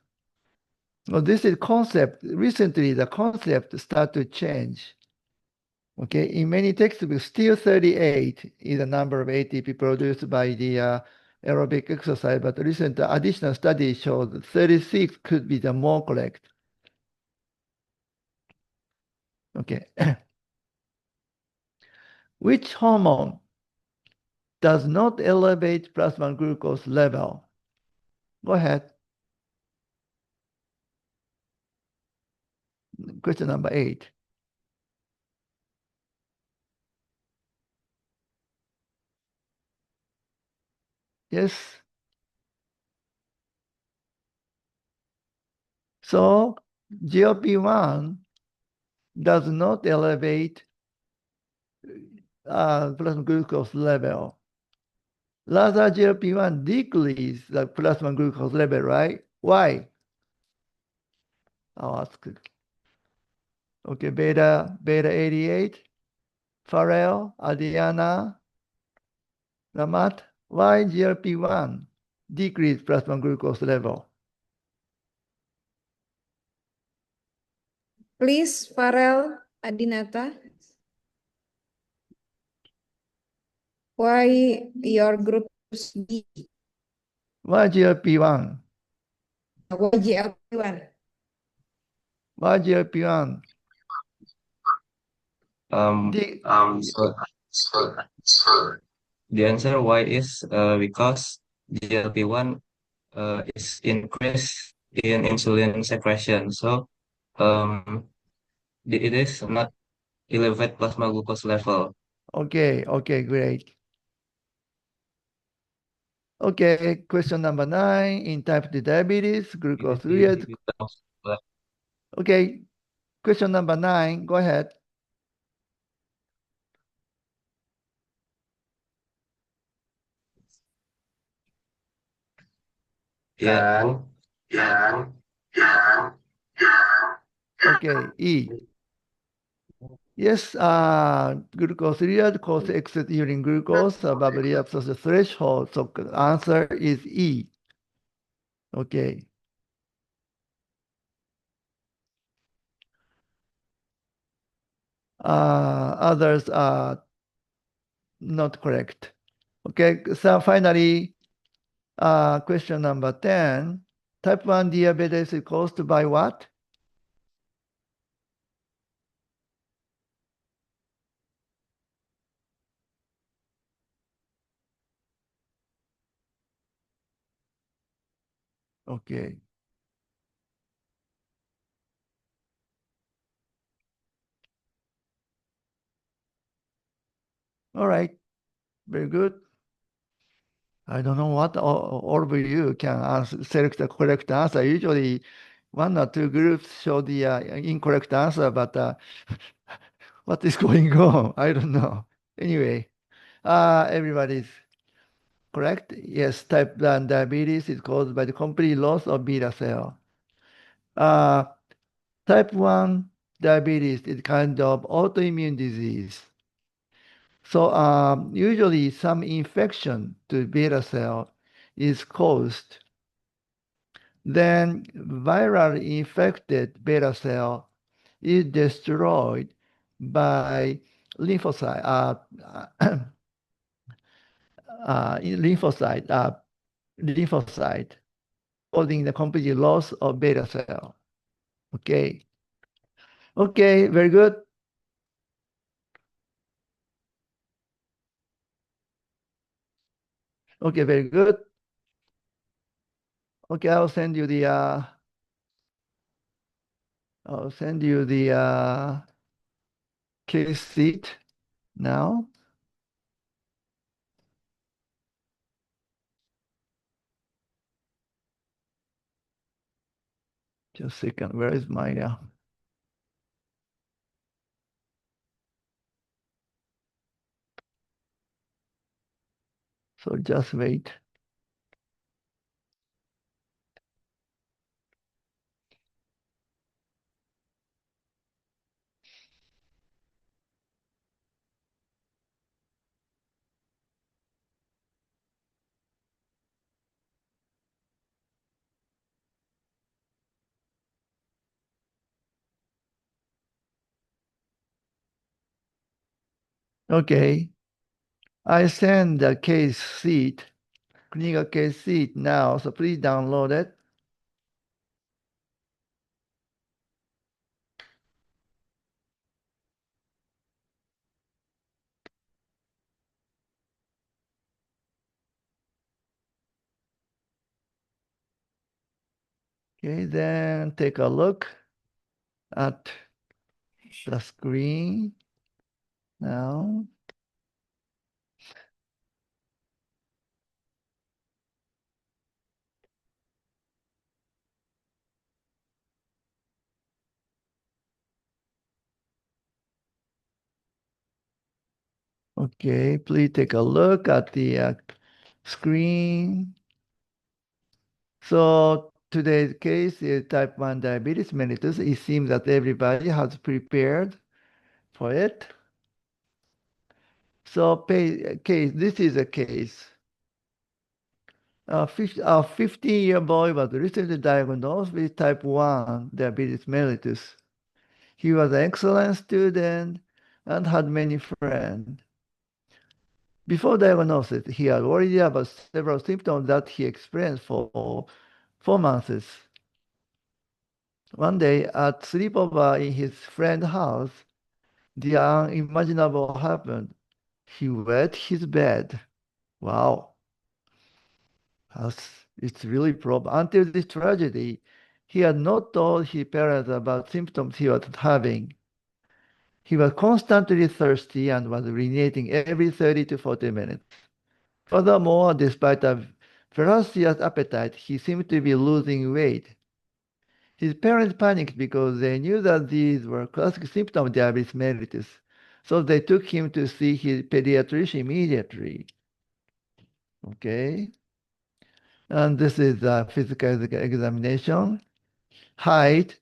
Well, this is concept. Recently, the concept start to change. Okay, in many textbooks, still 38 is the number of ATP produced by the aerobic exercise, but recent additional study showed 36 could be the more correct. Okay. Which hormone does not elevate plasma glucose level? Go ahead. Question number 8. Yes. So GLP-1 does not elevate plasma glucose level. Rather, GLP-1 decrease the plasma glucose level, right? Why? I'll ask. Okay, beta 88, Farrell, Adriana, Ramat. Why GLP-1 decrease plasma glucose level? Please, Farel, Adinata. Why your group is B? Why GLP-1? Why GLP-1? Why GLP-1? So the answer why is because GLP-1 is increase in insulin secretion. So it is not elevate plasma glucose level. Okay, great. Okay, question number 9. In type 2 diabetes, glucose urea. Okay, question number 9. Go ahead. Yeah. Okay, E. Yes, glucose urea causes excess urine glucose above the reabsorption threshold. So answer is E. Okay. Others are not correct. Okay, so finally, question number 10. Type 1 diabetes is caused by what? Okay. All right. Very good. I don't know what all of you can select the correct answer. Usually, one or two groups show the incorrect answer, but what is going on? I don't know. Anyway, everybody's correct. Yes, type 1 diabetes is caused by the complete loss of beta cell. Type 1 diabetes is kind of autoimmune disease. So usually some infection to beta cell is caused. Then viral infected beta cell is destroyed by lymphocyte, lymphocyte, causing the complete loss of beta cell. Okay. Okay, very good. Okay, very good. Okay, I'll send you the case sheet now. Just a second. Where is my So just wait. Okay, I send the case sheet, clinical case sheet now, so please download it. Okay, then take a look at the screen now. Okay, please take a look at the screen. So today's case is type 1 diabetes mellitus. It seems that everybody has prepared for it. So this is a case. A 15-year boy was recently diagnosed with type 1 diabetes mellitus. He was an excellent student and had many friends. Before diagnosis, he had worried about several symptoms that he experienced for 4 months. One day, at sleepover in his friend's house, the unimaginable happened. He wet his bed. Wow. It's really problem. Until this tragedy, he had not told his parents about symptoms he was having. He was constantly thirsty and was urinating every 30 to 40 minutes. Furthermore, despite a ferocious appetite, he seemed to be losing weight. His parents panicked because they knew that these were classic symptoms of diabetes mellitus, so they took him to see his pediatrician immediately. Okay, and this is a physical examination. Height,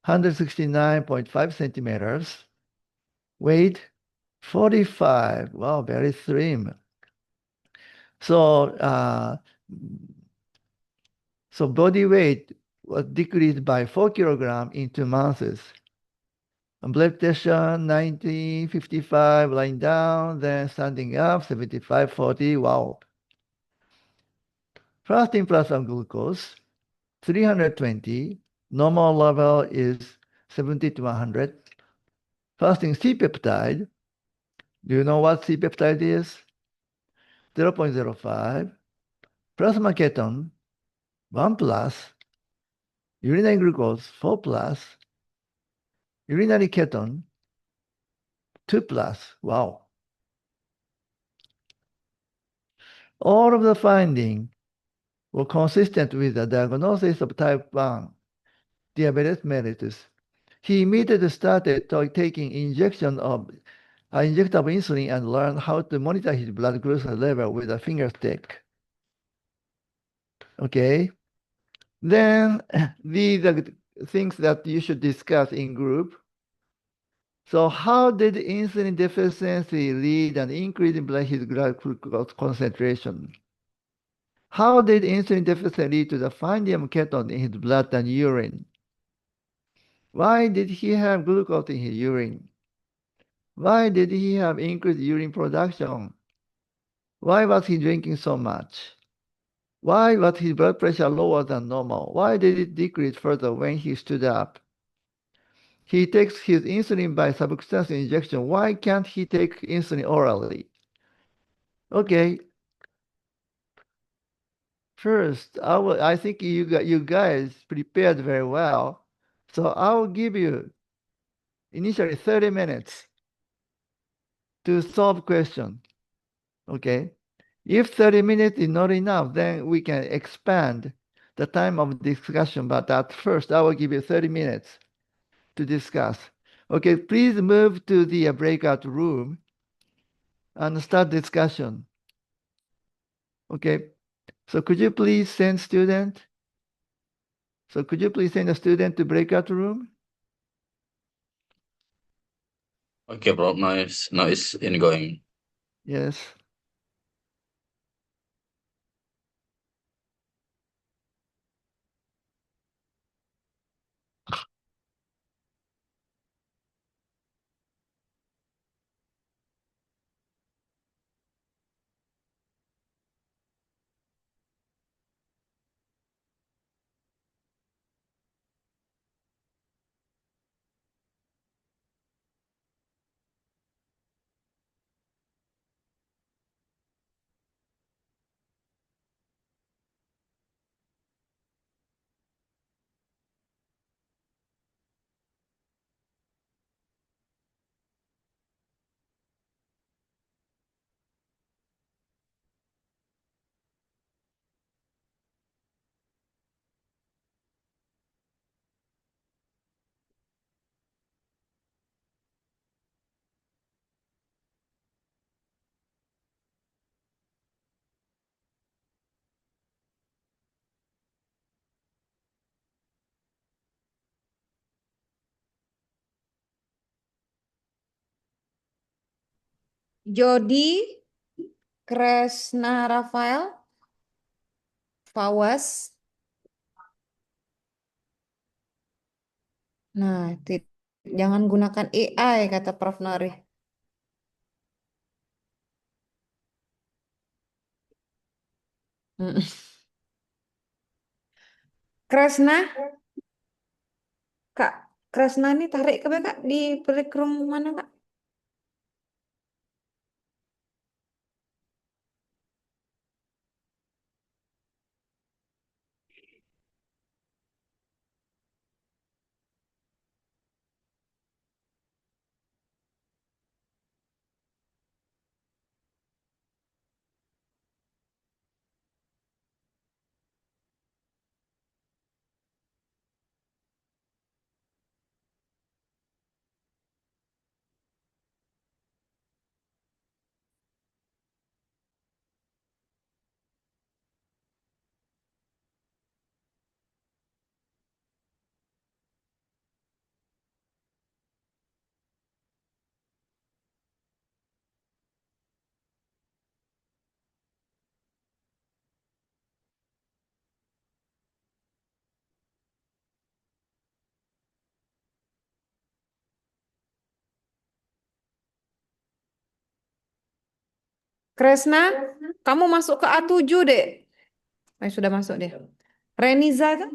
169.5 centimeters. Weight, 45. Wow, very slim. So, so body weight was decreased by 4 kilograms in 2 months. Blood pressure 90, 55, lying down, then standing up 75, 40. Wow. Fasting plasma glucose 320. Normal level is 70 to 100. Fasting C-peptide. Do you know what C-peptide is? 0.05. Plasma ketone 1 plus. Urinary glucose 4 plus. Urinary ketone 2 plus. Wow. All of the findings were consistent with the diagnosis of type 1 diabetes mellitus. He immediately started taking injectable insulin and learned how to monitor his blood glucose level with a finger stick. Okay. Then these are things that you should discuss in group. So how did insulin deficiency lead an increase in blood glucose concentration? How did insulin deficiency lead to the finding of ketone in his blood and urine? Why did he have glucose in his urine? Why did he have increased urine production? Why was he drinking so much? Why was his blood pressure lower than normal? Why did it decrease further when he stood up? He takes his insulin by subcutaneous injection. Why can't he take insulin orally? Okay. First, I think you guys prepared very well. So I will give you initially 30 minutes to solve question. Okay. If 30 minutes is not enough, then we can expand the time of discussion. But at first, I will give you 30 minutes to discuss. Okay, please move to the breakout room and start discussion. Okay. So could you please send student? So could you please send a student to breakout room? Okay, Prof. Now it's ingoing. Yes. Jody, Kresna Rafael, Fawas. Nah, jangan gunakan AI kata Prof Nori. Mm. Kresna, Kak, Kresna ini tarik ke Kak di break room mana Kak? Kresna, kamu masuk ke A7 deh. Sudah masuk deh. Reniza kan?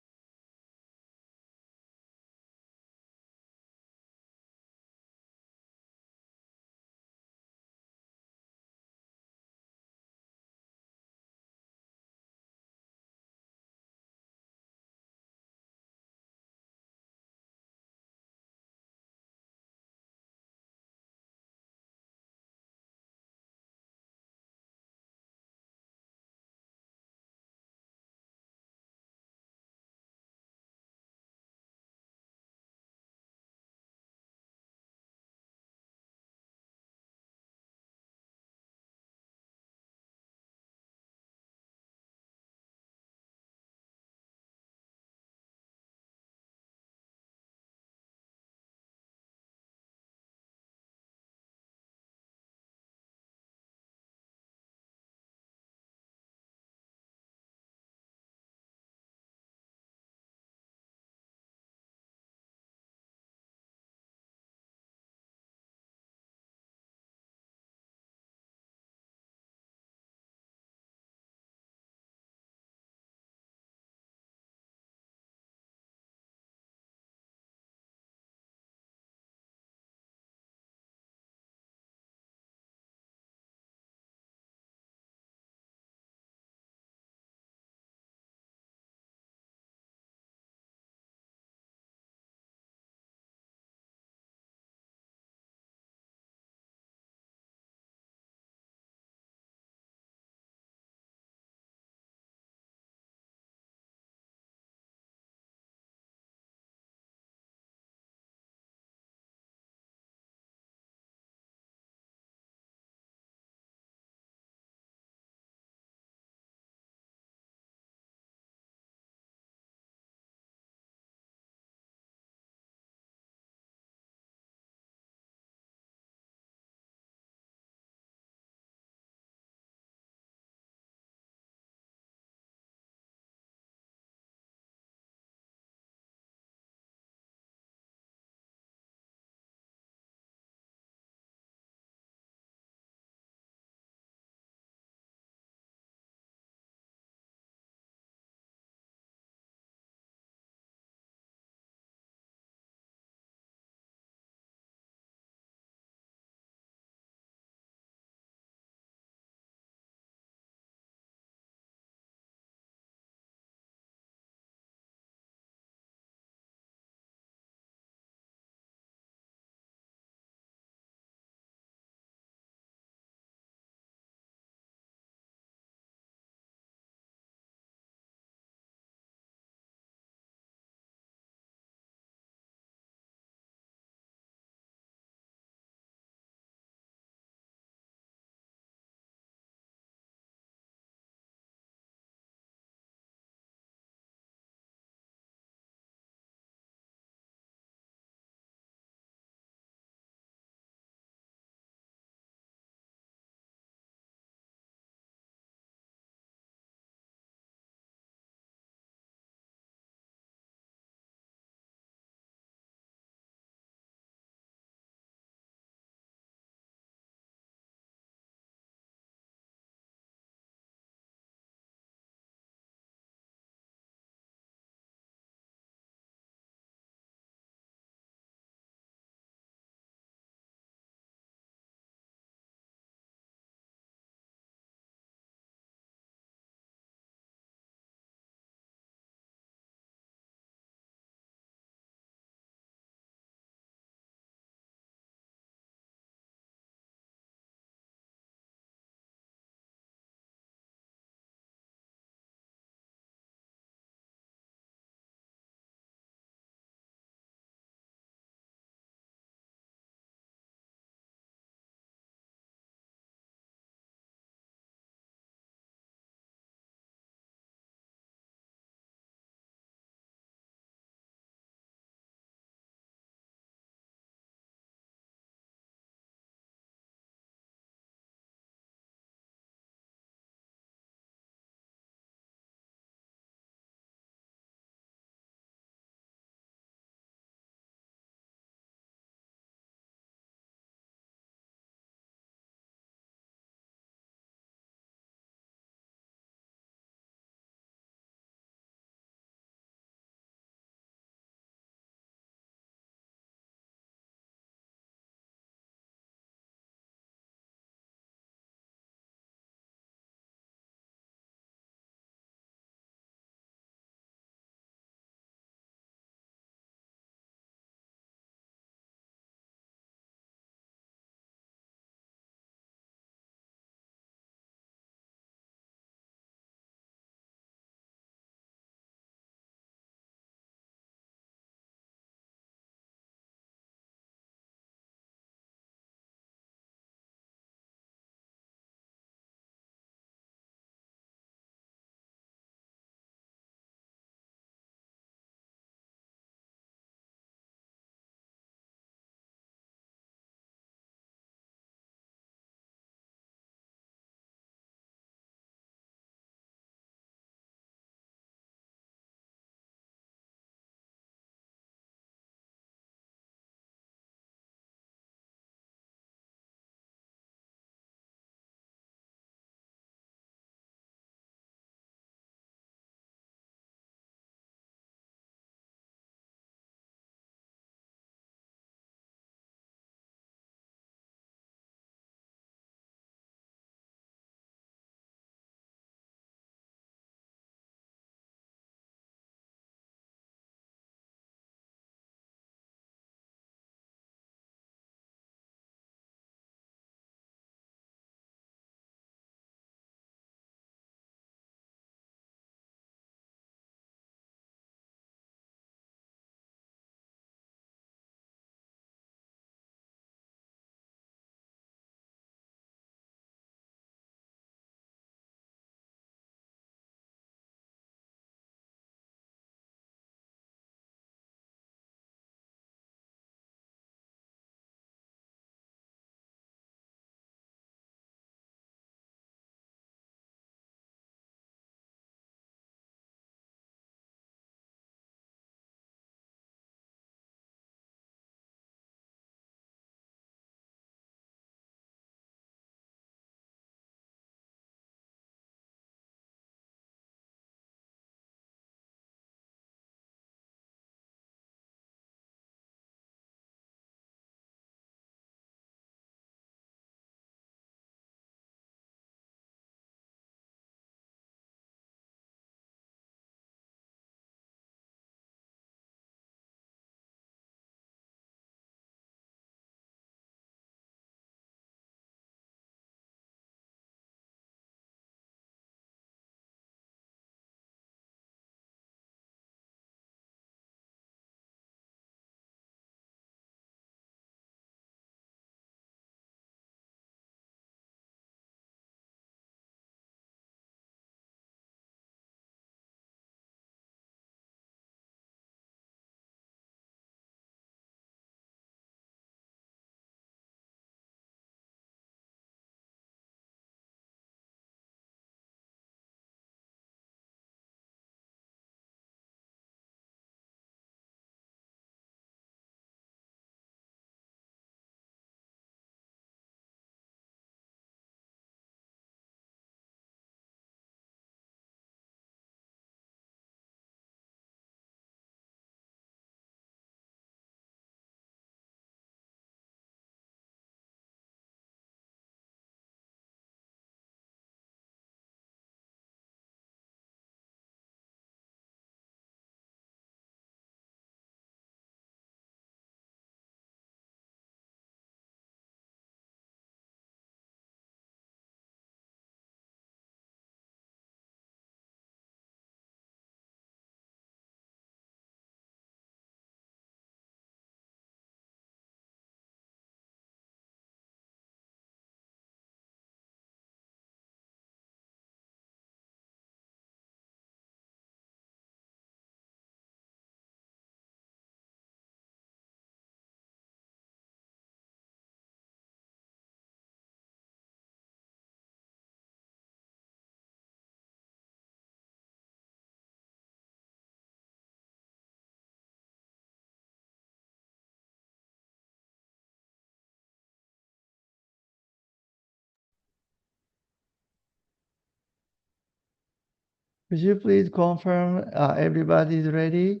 Could you please confirm everybody's ready?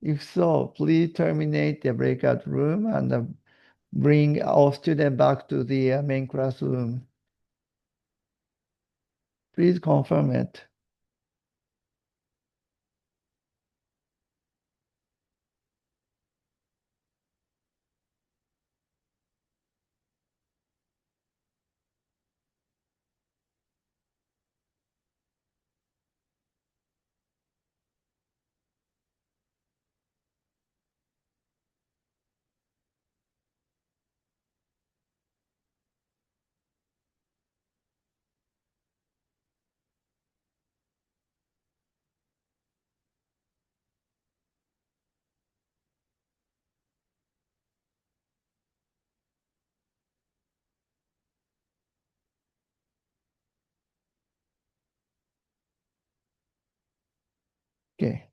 If so, please terminate the breakout room and bring all students back to the main classroom. Please confirm it. Okay.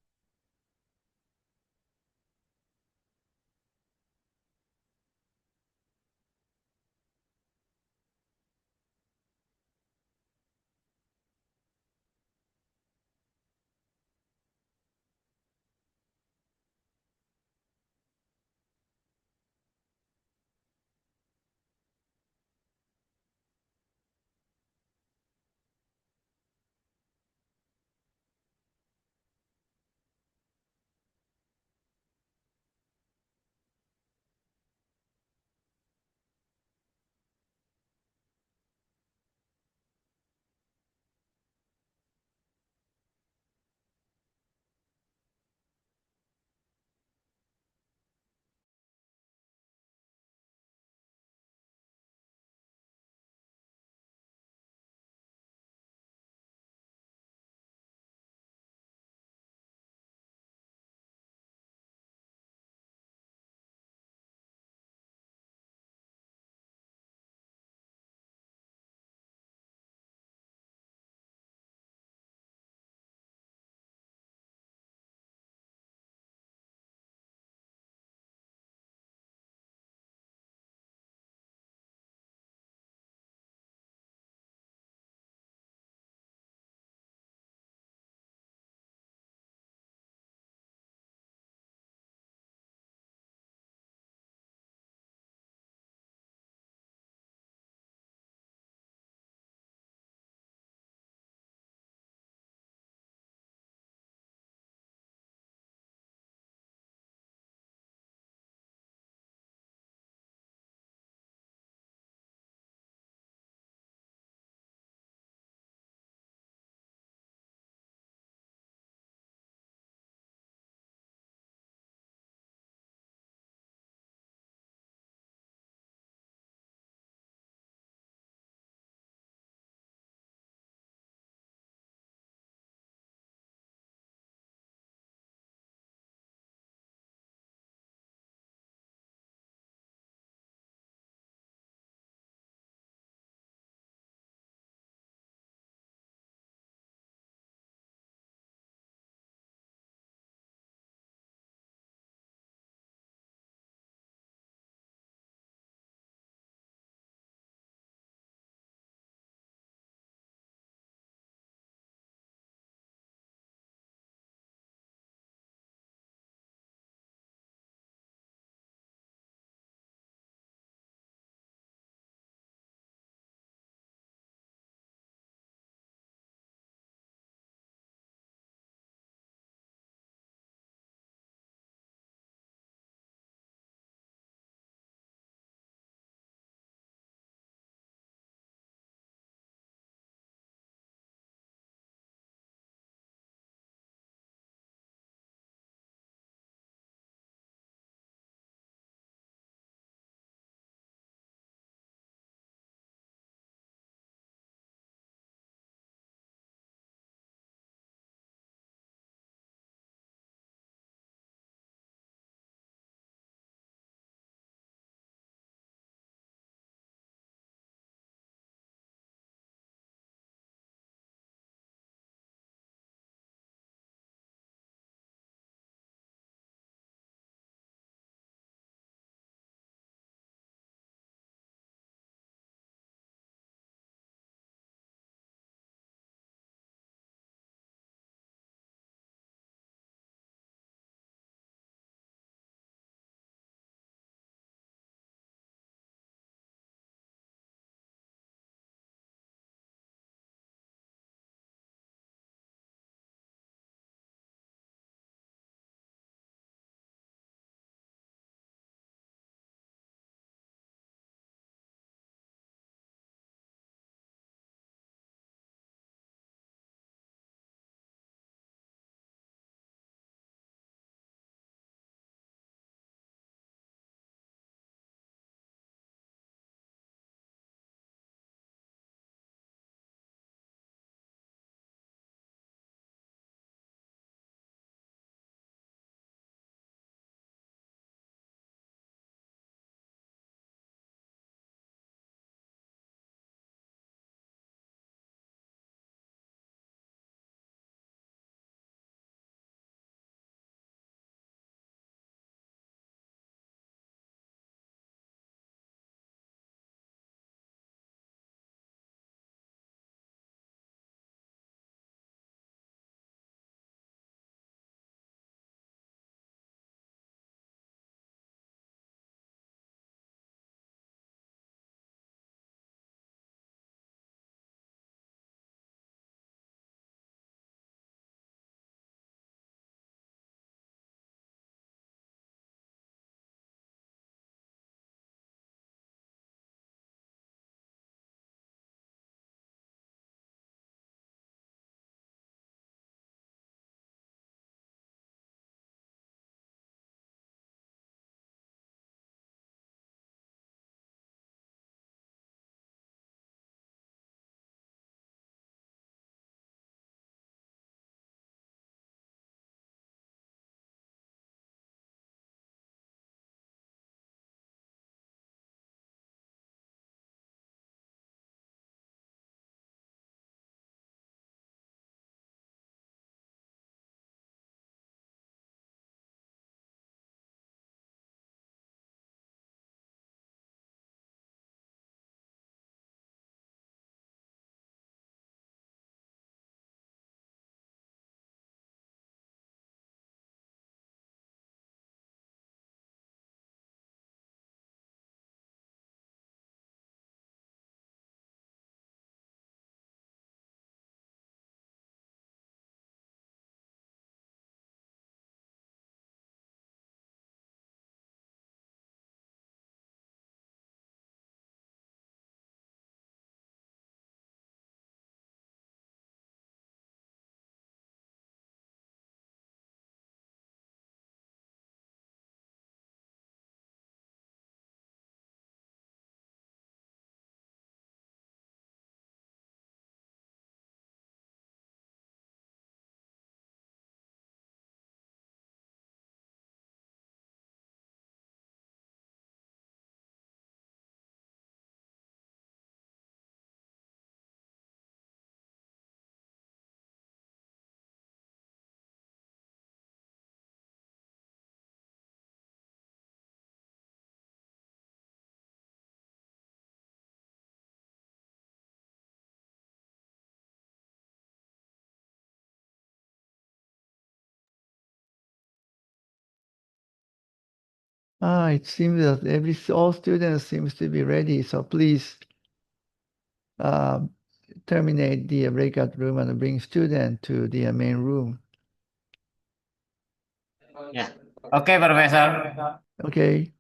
It seems that all students seems to be ready. So please terminate the breakout room and bring student to the main room. Ya. Oke, Profesor. Okay.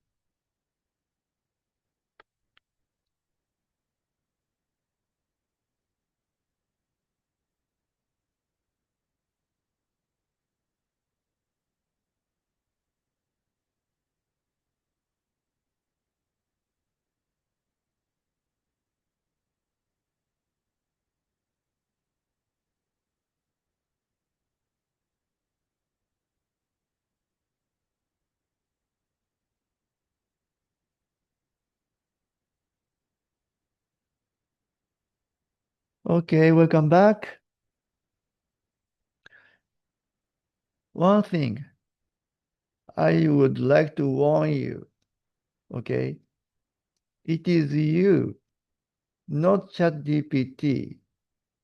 Okay, welcome back. One thing I would like to warn you, okay? It is you, not ChatGPT,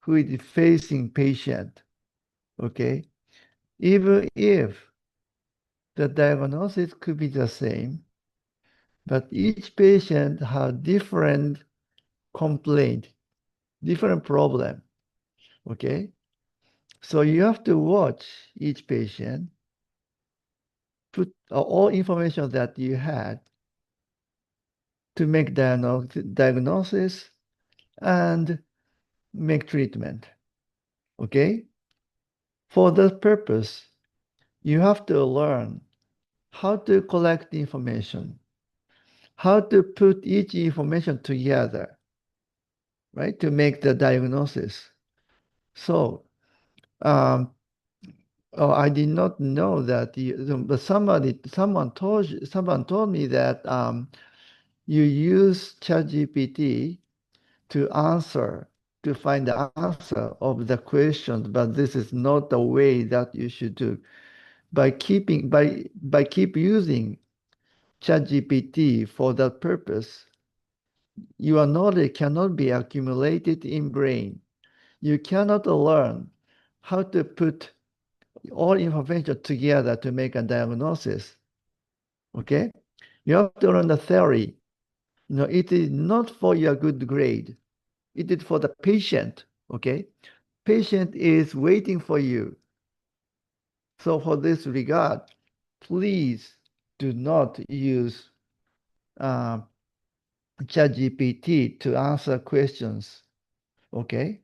who is facing patient, okay? Even if the diagnosis could be the same, but each patient has different complaint, different problem, okay? So you have to watch each patient, put all information that you had to make diagnosis and make treatment, okay? For that purpose, you have to learn how to collect information, how to put each information together, right, to make the diagnosis. So, I did not know that, but someone told me that you use ChatGPT to find the answer of the questions, but this is not the way that you should do. By keep using ChatGPT for that purpose, your knowledge cannot be accumulated in brain. You cannot learn how to put all information together to make a diagnosis. Okay? You have to learn the theory. It is not for your good grade. It is for the patient. Okay? Patient is waiting for you. So for this regard, please do not use ChatGPT to answer questions. Okay?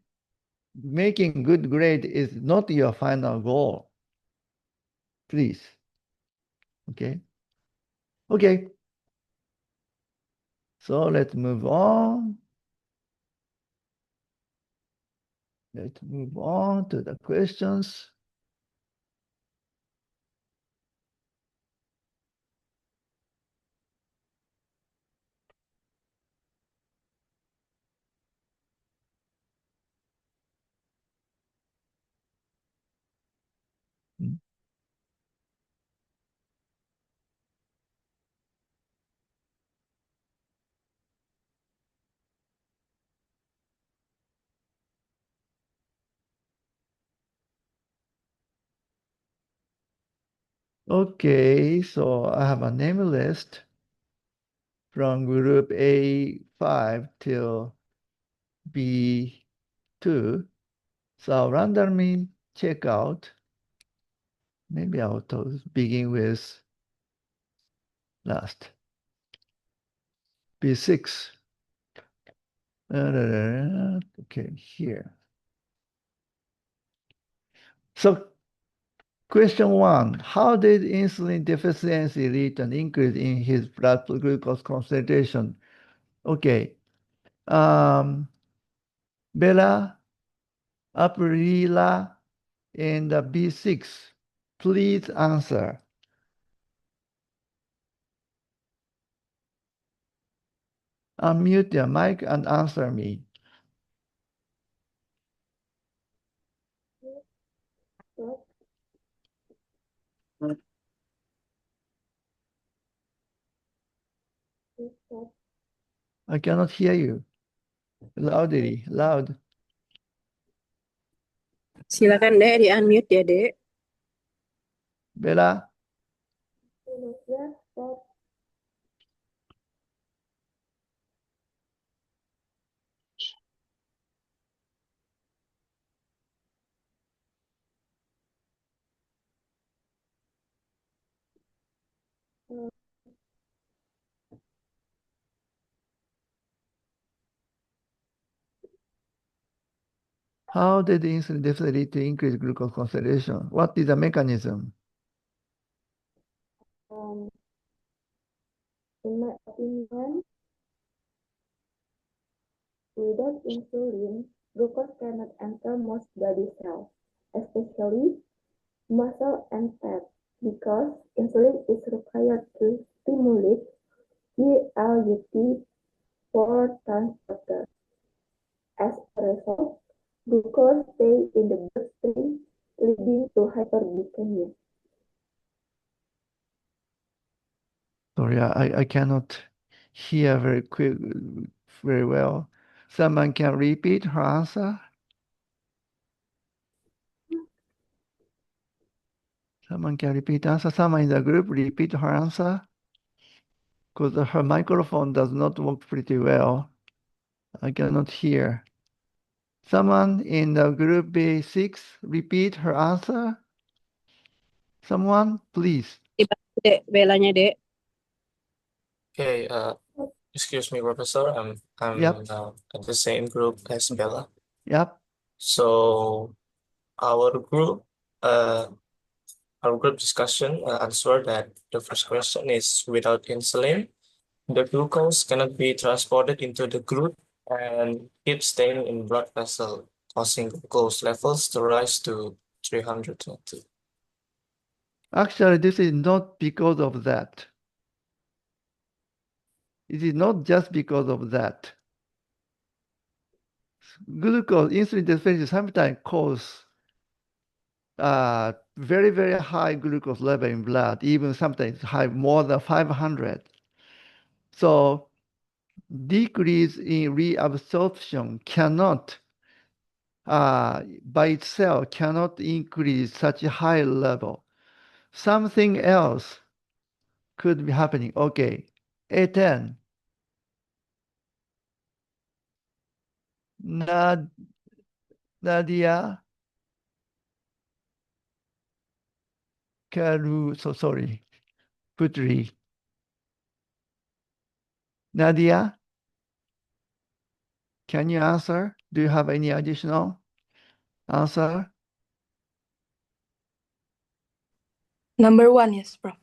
Making good grade is not your final goal. Please. Okay? Okay. So let's move on. Let's move on to the questions. Okay, so I have a name list from group A5 till B2. So I'll randomly check out. Maybe I'll begin with last. B6. Okay, here. So question 1, how did insulin deficiency lead to an increase in his blood glucose concentration? Okay. Bella, Aprila, and B6, please answer. Unmute your mic and answer me. I cannot hear you. Loud. Silakan Dek, di-unmute ya, Dek. Bella, How did the insulin deficit lead to increased glucose concentration? What is the mechanism? In my opinion, without insulin, glucose cannot enter most body cells, especially muscle and fat, because insulin is required to stimulate GLUT for transporter. As a result, glucose stays in the bloodstream, leading to hyperglycemia. Sorry, I cannot hear very well. Someone can repeat her answer? Someone can repeat answer? Someone in the group repeat her answer? Because her microphone does not work pretty well. I cannot hear. Someone in the group B6 repeat her answer? Someone, please. Dek, belanya, Dek. Okay, excuse me, Professor. I'm Yep. at the same group as Bella. Yep. So our group, discussion answered that the first question is without insulin, the glucose cannot be transported into the glut and keep staying in blood vessel, causing glucose levels to rise to 320. Actually, this is not because of that. It is not just because of that. Glucose, insulin deficiency sometimes cause very, very high glucose level in blood, even sometimes high more than 500. So decrease in reabsorption cannot, by itself, cannot increase such a high level. Something else could be happening. Okay, A10. Nadia sorry, Putri. Nadia, can you answer? Do you have any additional answer? Number one, yes, Prof.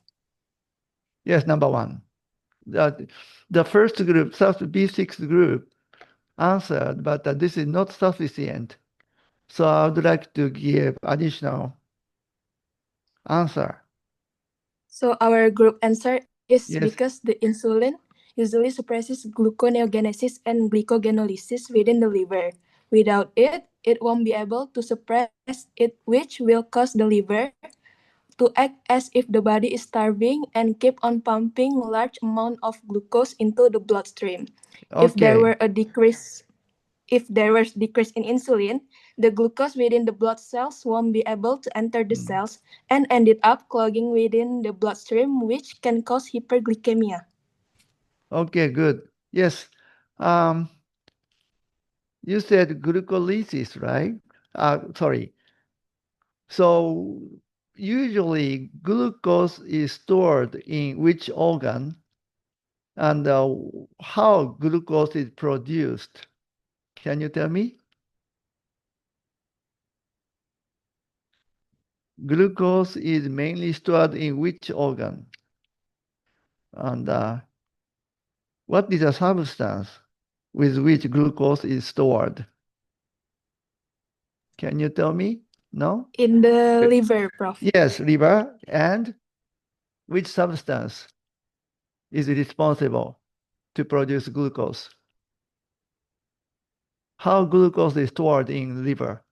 Yes, number one. The first group, B6 group, answered, but this is not sufficient. So I would like to give additional answer. So our group answer is Yes. because the insulin usually suppresses gluconeogenesis and glycogenolysis within the liver. Without it, it won't be able to suppress it, which will cause the liver to act as if the body is starving and keep on pumping large amount of glucose into the bloodstream. If there Okay. were a decrease in insulin, the glucose within the blood cells won't be able to enter the cells and ended up clogging within the bloodstream, which can cause hyperglycemia. Okay, good. Yes. You said glucolysis, right? Sorry. So usually glucose is stored in which organ and how glucose is produced? Can you tell me? Glucose is mainly stored in which organ? And what is the substance with which glucose is stored? Can you tell me? No? In the liver, Prof. Yes, liver. And which substance is responsible to produce glucose? How glucose is stored in liver?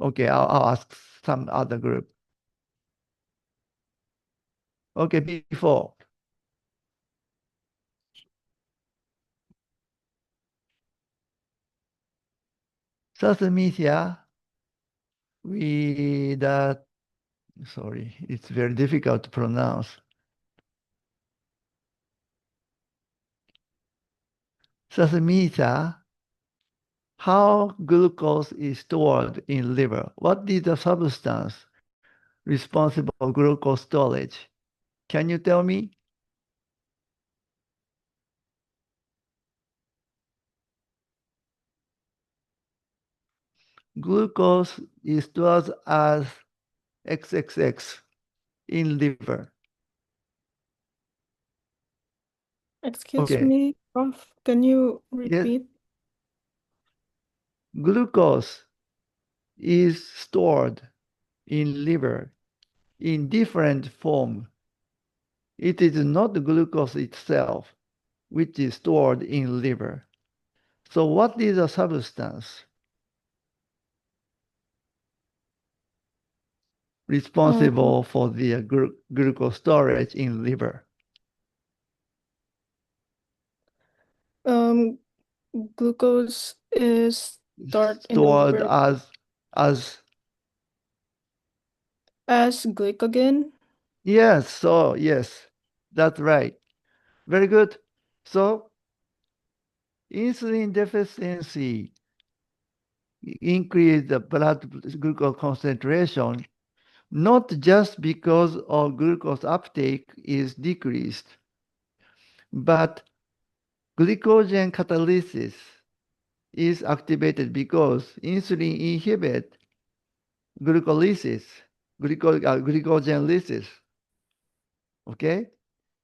Okay, I'll ask some other group. Okay, before. Sasamithia, sorry, it's very difficult to pronounce. Sasamithia, how glucose is stored in liver? What is the substance responsible for glucose storage? Can you tell me? Glucose is stored as XXX in liver. Excuse Okay. me, Prof. Can you Yes. repeat? Glucose is stored in liver in different form. It is not the glucose itself which is stored in liver. So what is the substance responsible for the glucose storage in liver? Um, Glucose is stored in the Stored liver as glycogen. yes, yes, that's right. Very good. So insulin deficiency increase the blood glucose concentration, not just because of glucose uptake is decreased, but glycogen catalysis is activated because insulin inhibit glycolysis, glycogen lysis. Okay,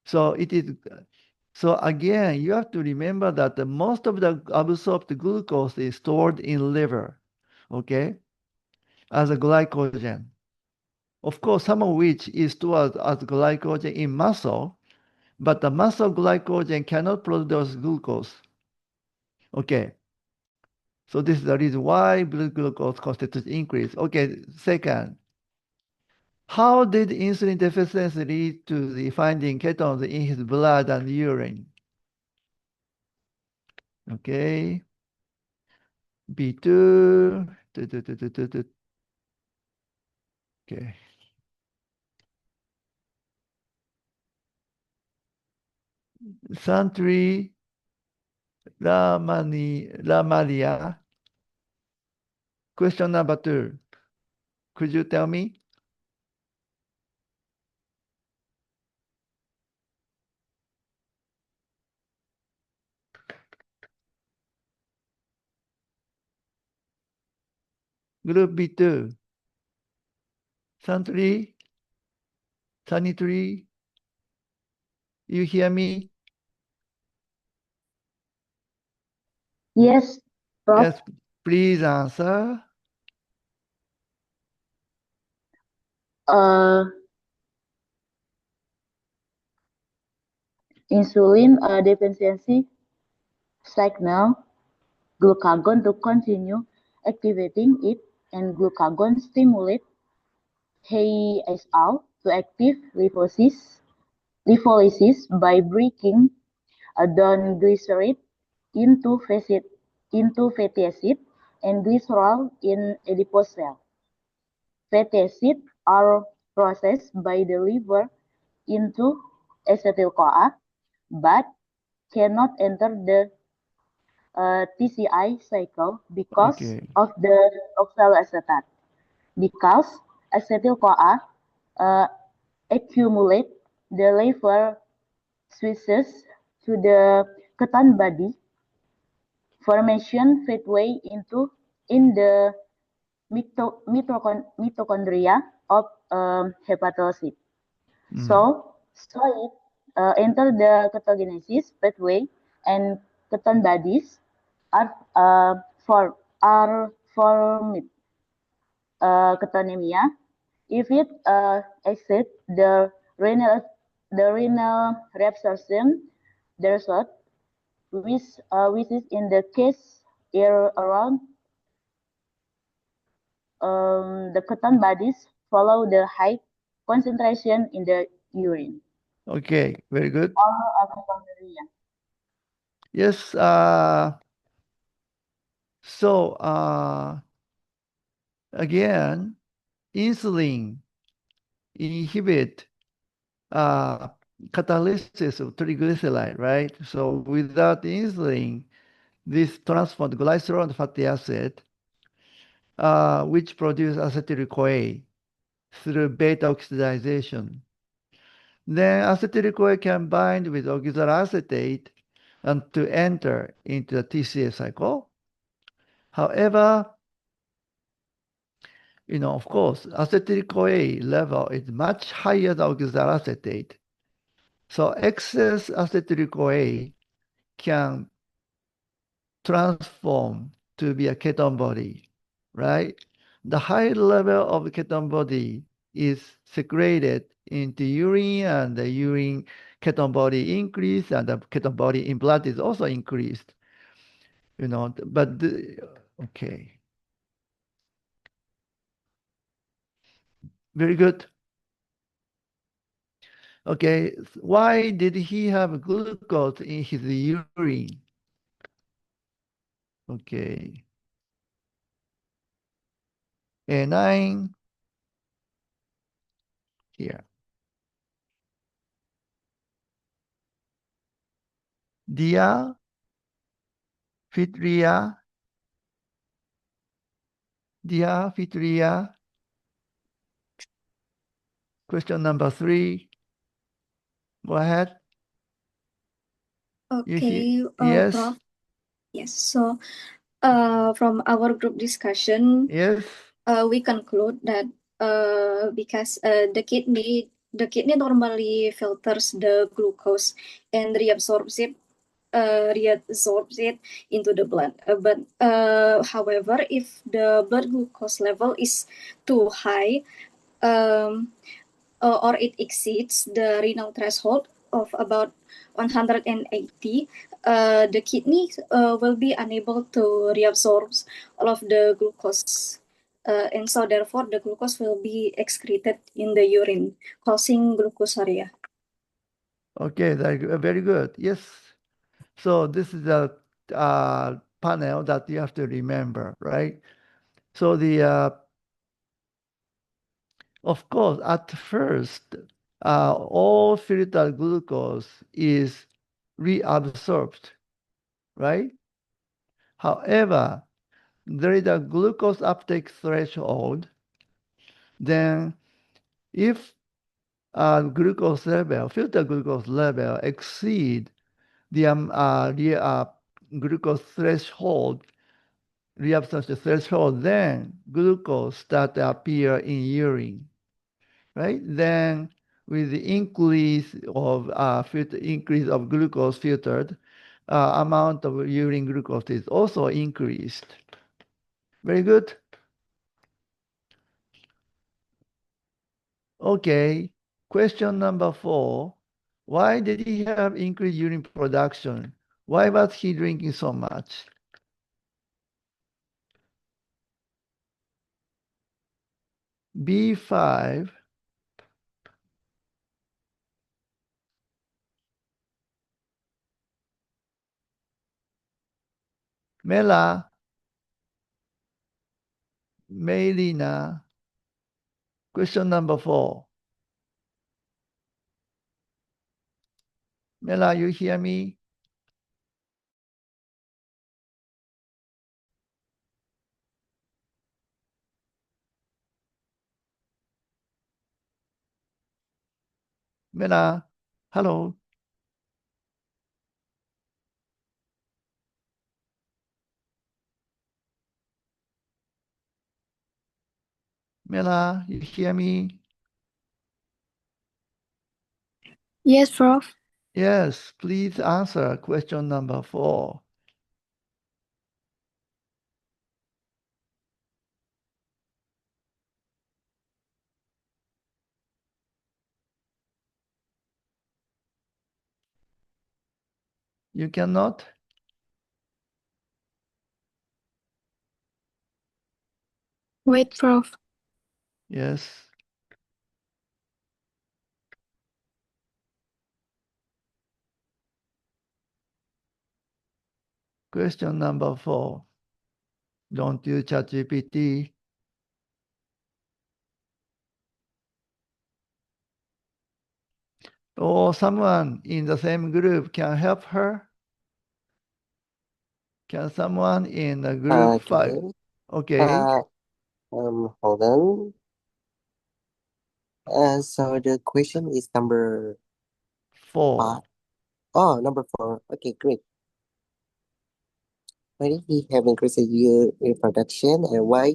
so it is. So again, you have to remember that most of the absorbed glucose is stored in liver. Okay, as a glycogen. Of course, some of which is stored as glycogen in muscle, but the muscle glycogen cannot produce glucose. Okay, so this is the reason why blood glucose constitutes increase. Okay, second, how did insulin deficiency lead to the finding ketones in his blood and urine? Okay, B2. Okay. Santri Ramalia. Question number 2. Could you tell me? Group B2. Santri? Sanitary? You hear me? Yes, Prof. Yes, please answer. Uh, Insulin deficiency signal glucagon to continue activating it, and glucagon stimulate HSR to active lipolysis by breaking down glyceride into fatty acid and glycerol in adipose cell. Fatty acids are processed by the liver into acetyl-CoA, but cannot enter the TCI cycle because of the oxaloacetate. Because acetyl-CoA uh, accumulate, the liver switches to the ketone body formation pathway in the mitochondria of hepatocyte. So it enter the ketogenesis pathway, and ketone bodies are formed ketonemia. If it exceeds the renal reabsorption threshold, which is in the case around the ketone bodies follow the high concentration in the urine. Okay, very good. Mitochondria. Yes, so again, insulin inhibit catalysis of triglyceride, right? So without insulin, this transformed glycerol and fatty acid, which produce acetyl-CoA through beta oxidation. Then acetyl-CoA can bind with oxaloacetate and to enter into the TCA cycle. However, of course, acetyl-CoA level is much higher than oxaloacetate. So excess acetyl-CoA can transform to be a ketone body, right? The high level of ketone body is secreted into urine, and the urine ketone body increase, and the ketone body in blood is also increased. But okay, very good. Okay, why did he have glucose in his urine? Okay. A9 here. Dia, Fitria, Dia, Fitria. Question number 3. Go ahead. Okay, Yes. Prof. Yes, so from our group discussion, Yes. We conclude that because the kidney normally filters the glucose and reabsorbs it into the blood. But however, if the blood glucose level is too high, um, or it exceeds the renal threshold of about 180, the kidney will be unable to reabsorb all of the glucose. And so therefore the glucose will be excreted in the urine, causing glucosuria. Okay, very good. Yes. So this is a panel that you have to remember, right? So of course, at first, all filtered glucose is reabsorbed, right? However, there is a glucose uptake threshold. Then if glucose level, filter glucose level exceed the glucose threshold, reabsorption threshold, then glucose start to appear in urine, right? Then with the increase of glucose filtered, amount of urine glucose is also increased. Very good. Okay, question number 4. Why did he have increased urine production? Why was he drinking so much? B5. Mela, Melina. Question number 4. Mela, you hear me? Mela, hello. Mela, you hear me? Yes, Prof. Yes, please answer question number 4. You cannot? Wait, Prof. Yes. Question number 4. Don't use ChatGPT. Or someone in the same group can help her? Can someone in the group five? Okay. Okay. Hold on. So the question is number 4. Oh, number 4. Okay, great. Why did he have increased urine production and why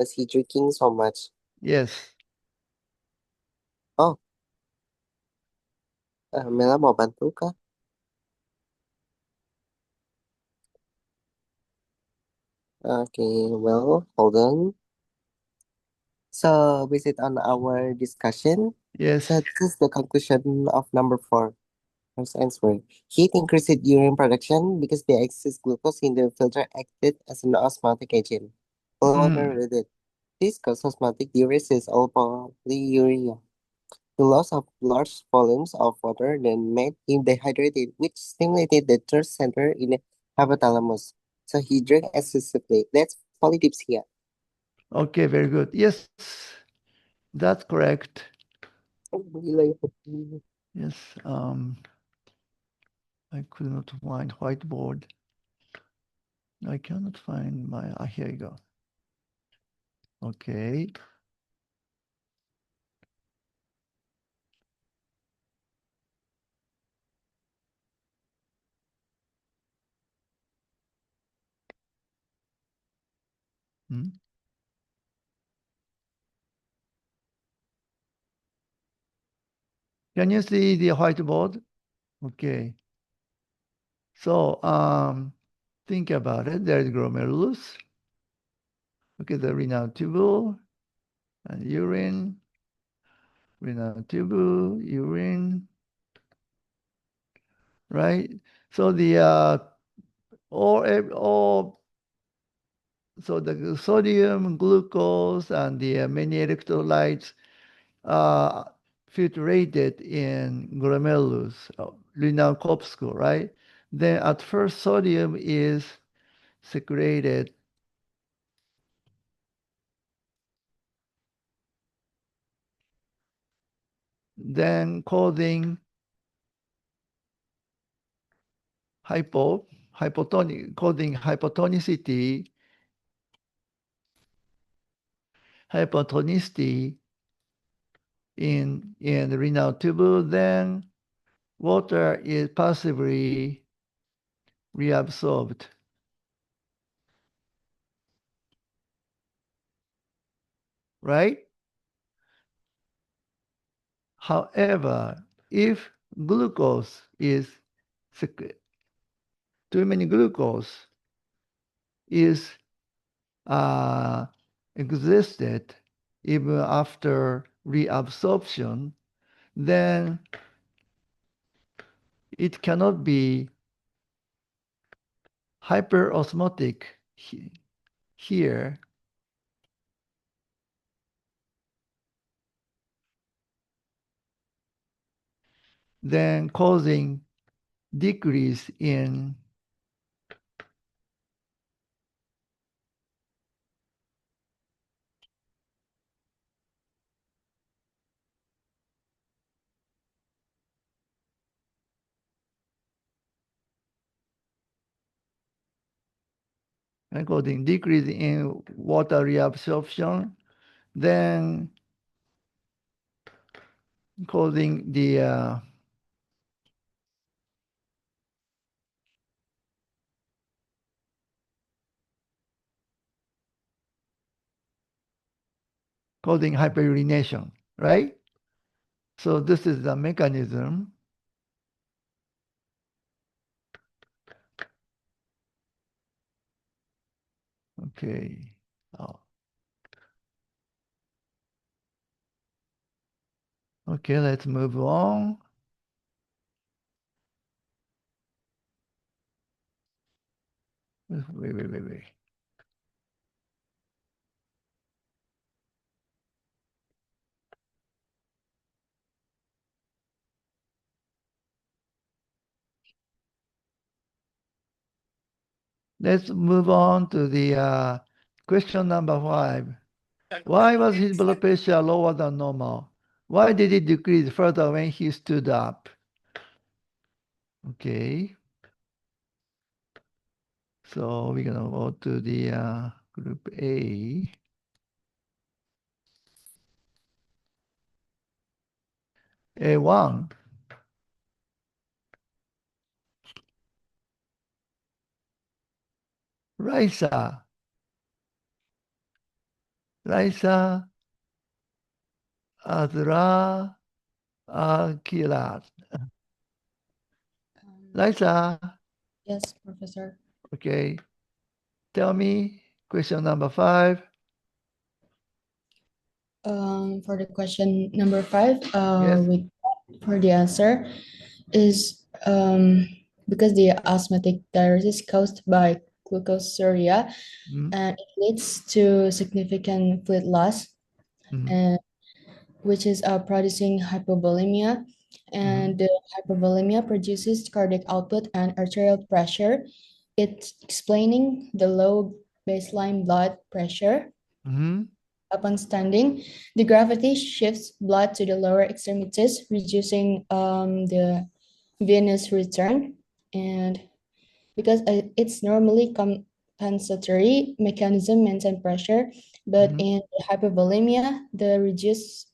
was he drinking so much? Yes. Oh, Mela mau bantu kah? Okay, well, hold on. So, based on our discussion, Yes. so this is the conclusion of number 4. First answer. Heat increased urine production because the excess glucose in the filter acted as an osmotic agent. Water related. This causes osmotic diuresis or polyuria. The loss of large volumes of water then made him dehydrated, which stimulated the thirst center in the hypothalamus. So he drank excessively. That's polydipsia. Okay, very good. Yes, that's correct. Yes, I could not find whiteboard. I cannot find my, here you go. Okay. Can you see the whiteboard? Okay. So, think about it. There's glomerulus. Okay, the renal tubule and urine. Renal tubule, urine. Right? So the all so the sodium, glucose, and the many electrolytes filtrated in glomerulus, renal corpuscle, right? Then at first sodium is secreted then causing hypotonicity in the renal tubule, then water is passively reabsorbed. Right? However, if glucose is too many glucose is existed even after reabsorption, then it cannot be hyperosmotic here. Then causing decrease in decrease in water reabsorption, then causing the causing hyperurination, right? So this is the mechanism. Okay. Oh. Okay, let's move on. Wait. Let's move on to the question number 5. Why was his blood pressure lower than normal? Why did it decrease further when he stood up? Okay. So we're gonna go to the group A. A1. Raisa. Raisa Azra Akilat. Raisa. Yes, Professor. Okay. Tell me question number 5. For the question number 5, Yes. for the answer is because the asthmatic diuresis caused by glucosuria and it leads to significant fluid loss, and which is producing hypovolemia, and the hypovolemia produces cardiac output and arterial pressure. It's explaining the low baseline blood pressure. Upon standing, the gravity shifts blood to the lower extremities, reducing the venous return. And because it's normally compensatory mechanism maintain pressure, but in hypovolemia, the reduced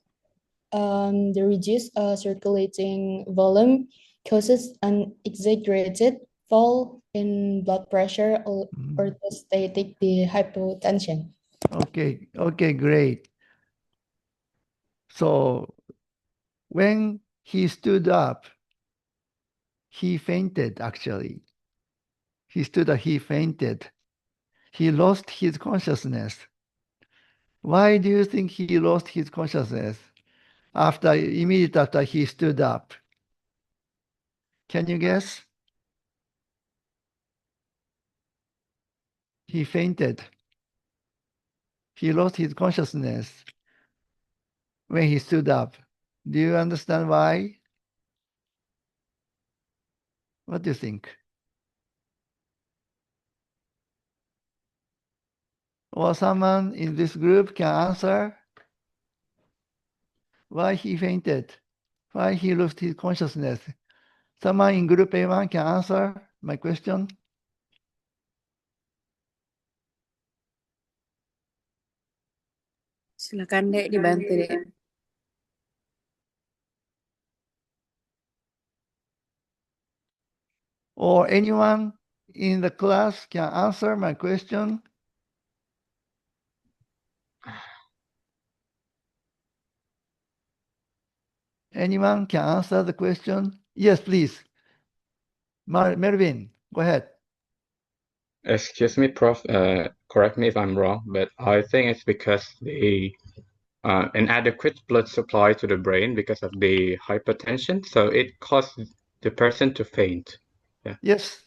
circulating volume causes an exaggerated fall in blood pressure or orthostatic the hypotension. Okay. Okay, great. So when he stood up, he fainted actually. He stood up, he fainted. He lost his consciousness. Why do you think he lost his consciousness immediately after he stood up? Can you guess? He fainted. He lost his consciousness when he stood up. Do you understand why? What do you think? Or someone in this group can answer why he fainted, why he lost his consciousness. Someone in group A1 can answer my question. Silakan Dek, dibantu Dek. Or anyone in the class can answer my question. Anyone can answer the question? Yes, please. Melvin, go ahead. Excuse me, Prof. Correct me if I'm wrong, but I think it's because the inadequate blood supply to the brain because of the hypertension, so it caused the person to faint. Yeah. Yes.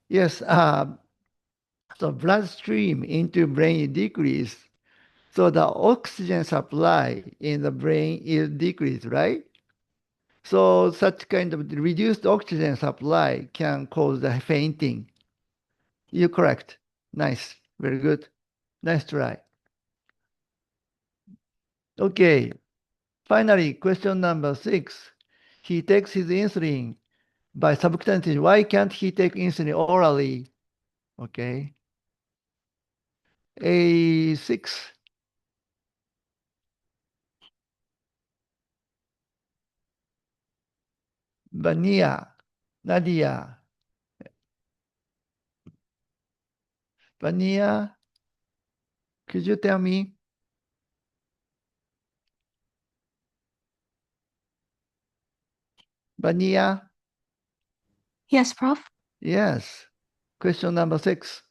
Yes. So bloodstream into brain decrease. So the oxygen supply in the brain is decreased, right? So such kind of reduced oxygen supply can cause the fainting. You're correct. Nice. Very good. Nice try. Okay. Finally, question number 6. He takes his insulin by subcutaneous. Why can't he take insulin orally? Okay. A6. Vania. Nadia. Vania. Could you tell me? Vania? Yes, Prof. Yes. Question number 6.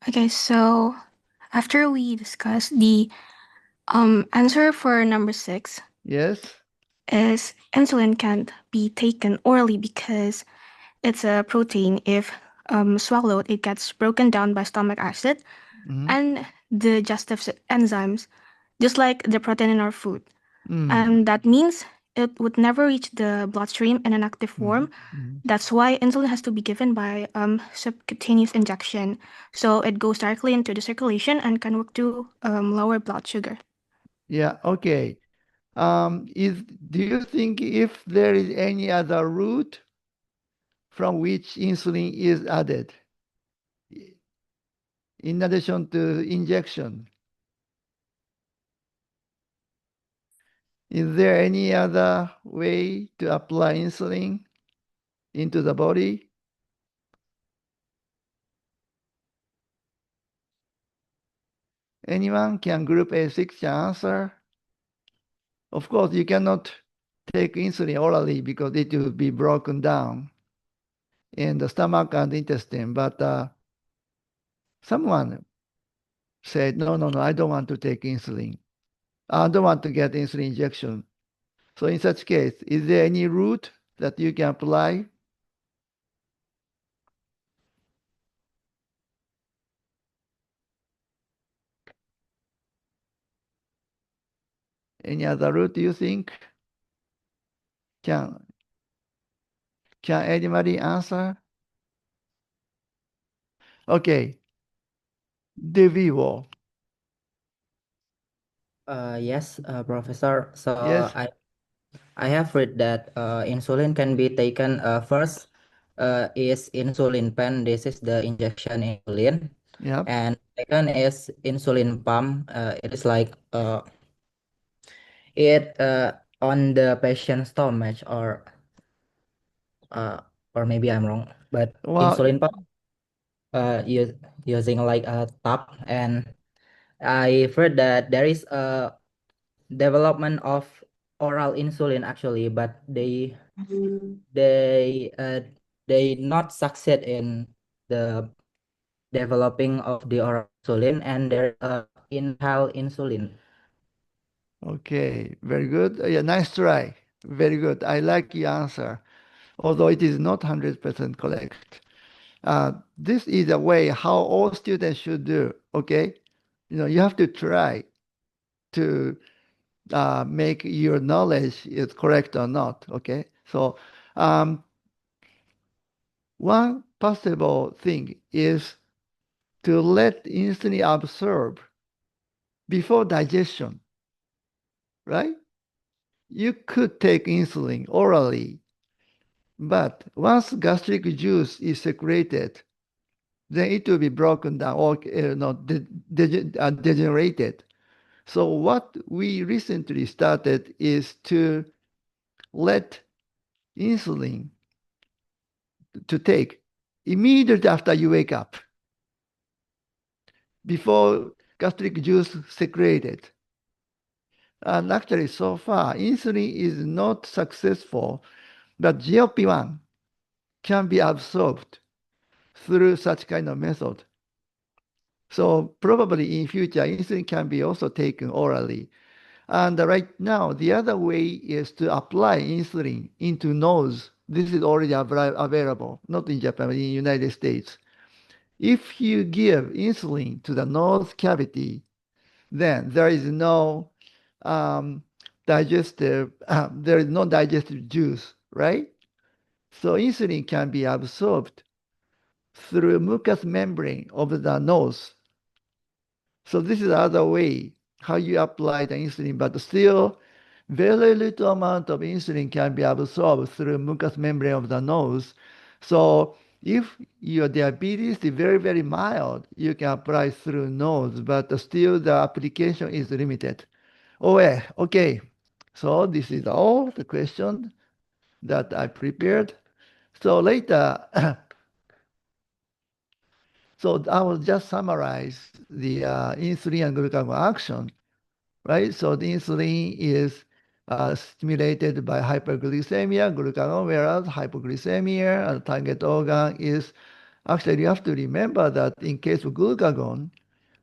Okay, so after we discuss the answer for number 6 Yes. is insulin can't be taken orally because it's a protein. If swallowed, it gets broken down by stomach acid and the digestive enzymes, just like the protein in our food. And that means it would never reach the bloodstream in an active form. That's why insulin has to be given by subcutaneous injection. So it goes directly into the circulation and can work to lower blood sugar. Yeah, okay. Do you think if there is any other route from which insulin is added in addition to injection? Is there any other way to apply insulin into the body? Anyone can group A6 can answer? Of course, you cannot take insulin orally because it will be broken down in the stomach and intestine. But someone said, no, no, no, I don't want to take insulin. I don't want to get insulin injection. So in such case, is there any route that you can apply? Any other route you think? Can anybody answer? Okay. De vivo. Yes, Professor. So Yes. I have read that insulin can be taken first is insulin pen. This is the injection insulin. Yep. And second is insulin pump. It is like it on the patient's stomach or maybe I'm wrong, but Well, insulin pump using like a tap. And I've heard that there is a development of oral insulin actually, but they not succeed in the developing of the oral insulin, and there is a inhaled insulin. Okay, very good. Yeah, nice try. Very good. I like your answer, although it is not 100% correct. This is a way how all students should do, okay? You have to try to make your knowledge is correct or not, okay? So one possible thing is to let insulin absorb before digestion, right? You could take insulin orally, but once gastric juice is secreted, then it will be broken down or degenerated. So what we recently started is to let insulin to take immediately after you wake up, before gastric juice secreted. And actually, so far, insulin is not successful, but GLP-1 can be absorbed through such kind of method. So probably in future, insulin can be also taken orally. And right now, the other way is to apply insulin into nose. This is already available, not in Japan, but in the United States. If you give insulin to the nose cavity, then there is no there is no digestive juice, right? So insulin can be absorbed through mucous membrane of the nose. So this is the other way how you apply the insulin, but still very little amount of insulin can be absorbed through mucous membrane of the nose. So if your diabetes is very, very mild, you can apply through nose, but still the application is limited. Oh, yeah. Okay. So this is all the question that I prepared. So later, so I will just summarize the insulin and glucagon action, right? So the insulin is stimulated by hyperglycemia, glucagon, whereas hypoglycemia and target organ is actually you have to remember that in case of glucagon,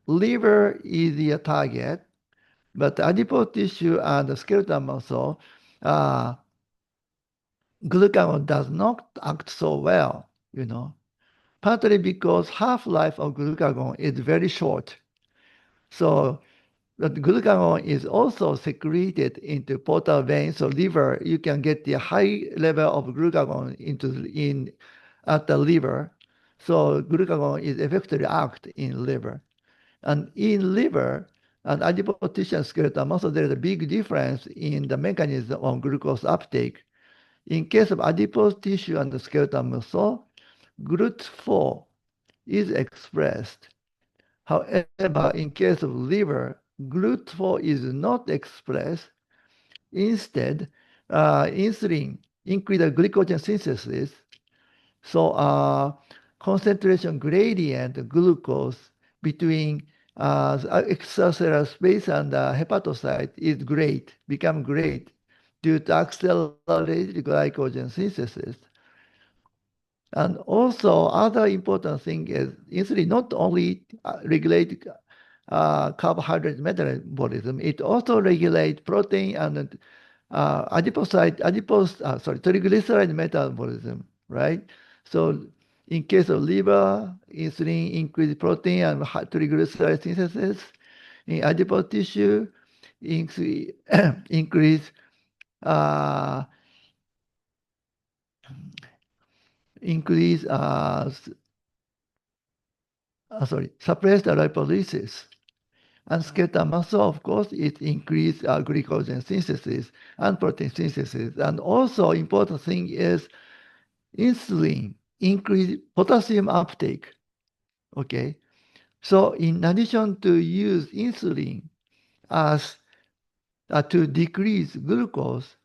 liver is the target, but adipose tissue and the skeletal muscle, glucagon does not act so well, partly because half-life of glucagon is very short. So but glucagon is also secreted into portal veins, so liver, you can get the high level of glucagon at the liver. So glucagon is effectively act in liver. And in liver, And adipose tissue and skeletal muscle, there is a big difference in the mechanism of glucose uptake. In case of adipose tissue and skeletal muscle, GLUT4 is expressed. However, in case of liver, GLUT4 is not expressed. Instead, insulin increases glycogen synthesis. So concentration gradient glucose between extracellular space and hepatocyte is great, become great due to accelerated glycogen synthesis. And also, other important thing is insulin not only regulate carbohydrate metabolism, it also regulates protein and triglyceride metabolism, right? So in case of liver, insulin increase protein and triglyceride synthesis. In adipose tissue, increase suppress the lipolysis. And skeletal muscle, of course, it increase glycogen synthesis and protein synthesis. And also important thing is insulin increase potassium uptake. Okay. So in addition to use insulin as to decrease glucose,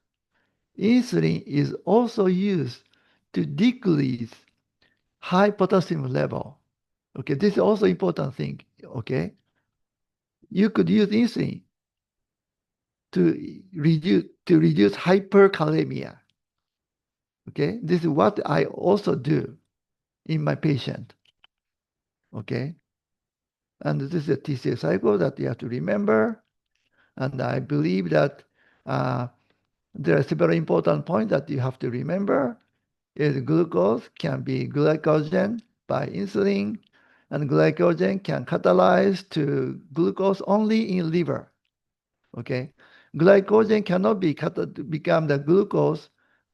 insulin is also used to decrease high potassium level. Okay, this is also important thing. Okay, you could use insulin to reduce hyperkalemia. Okay, this is what I also do in my patient. Okay, and this is a TCA cycle that you have to remember. And I believe that there are several important points that you have to remember. Is glucose can be glycogen by insulin, and glycogen can catalyze to glucose only in liver. Okay, glycogen cannot become the glucose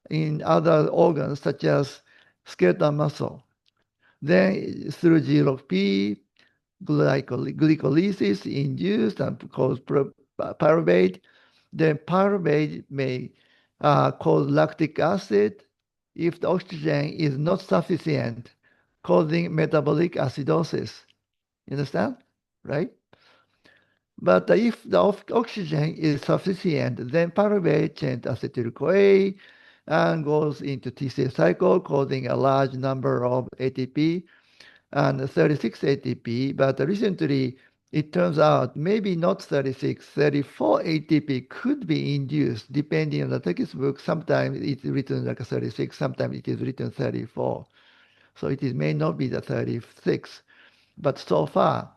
in other organs such as skeletal muscle. Then through G-LOC-P, glycolysis induced and cause pyruvate. Then pyruvate may cause lactic acid if the oxygen is not sufficient, causing metabolic acidosis. You understand? Right? But if the oxygen is sufficient, then pyruvate changes acetyl-CoA and goes into TCA cycle, causing a large number of ATP and 36 ATP. But recently, it turns out maybe not 36, 34 ATP could be induced depending on the textbook. Sometimes it's written like 36, sometimes it is written 34. So it may not be the 36. But so far,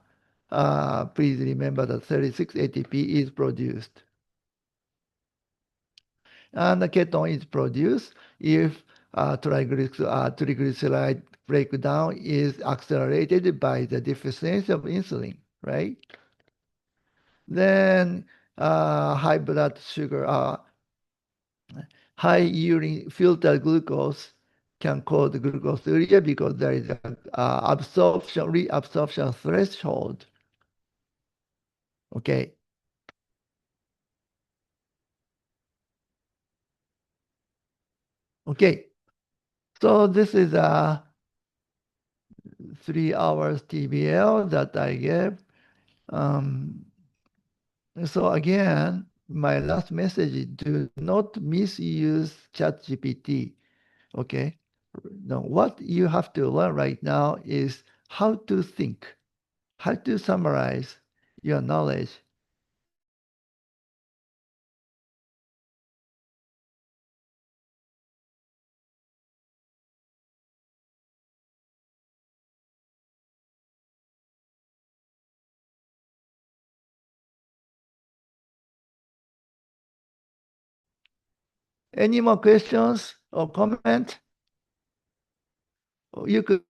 please remember that 36 ATP is produced. And the ketone is produced if triglyceride breakdown is accelerated by the deficiency of insulin, right? Then high blood sugar, high urine filtered glucose can cause glucosuria because there is an reabsorption threshold. Okay. Okay. So this is a 3 hours TBL that I gave. So again, my last message is do not misuse ChatGPT. Okay. Now, what you have to learn right now is how to think, how to summarize your knowledge. Any more questions or comment? You could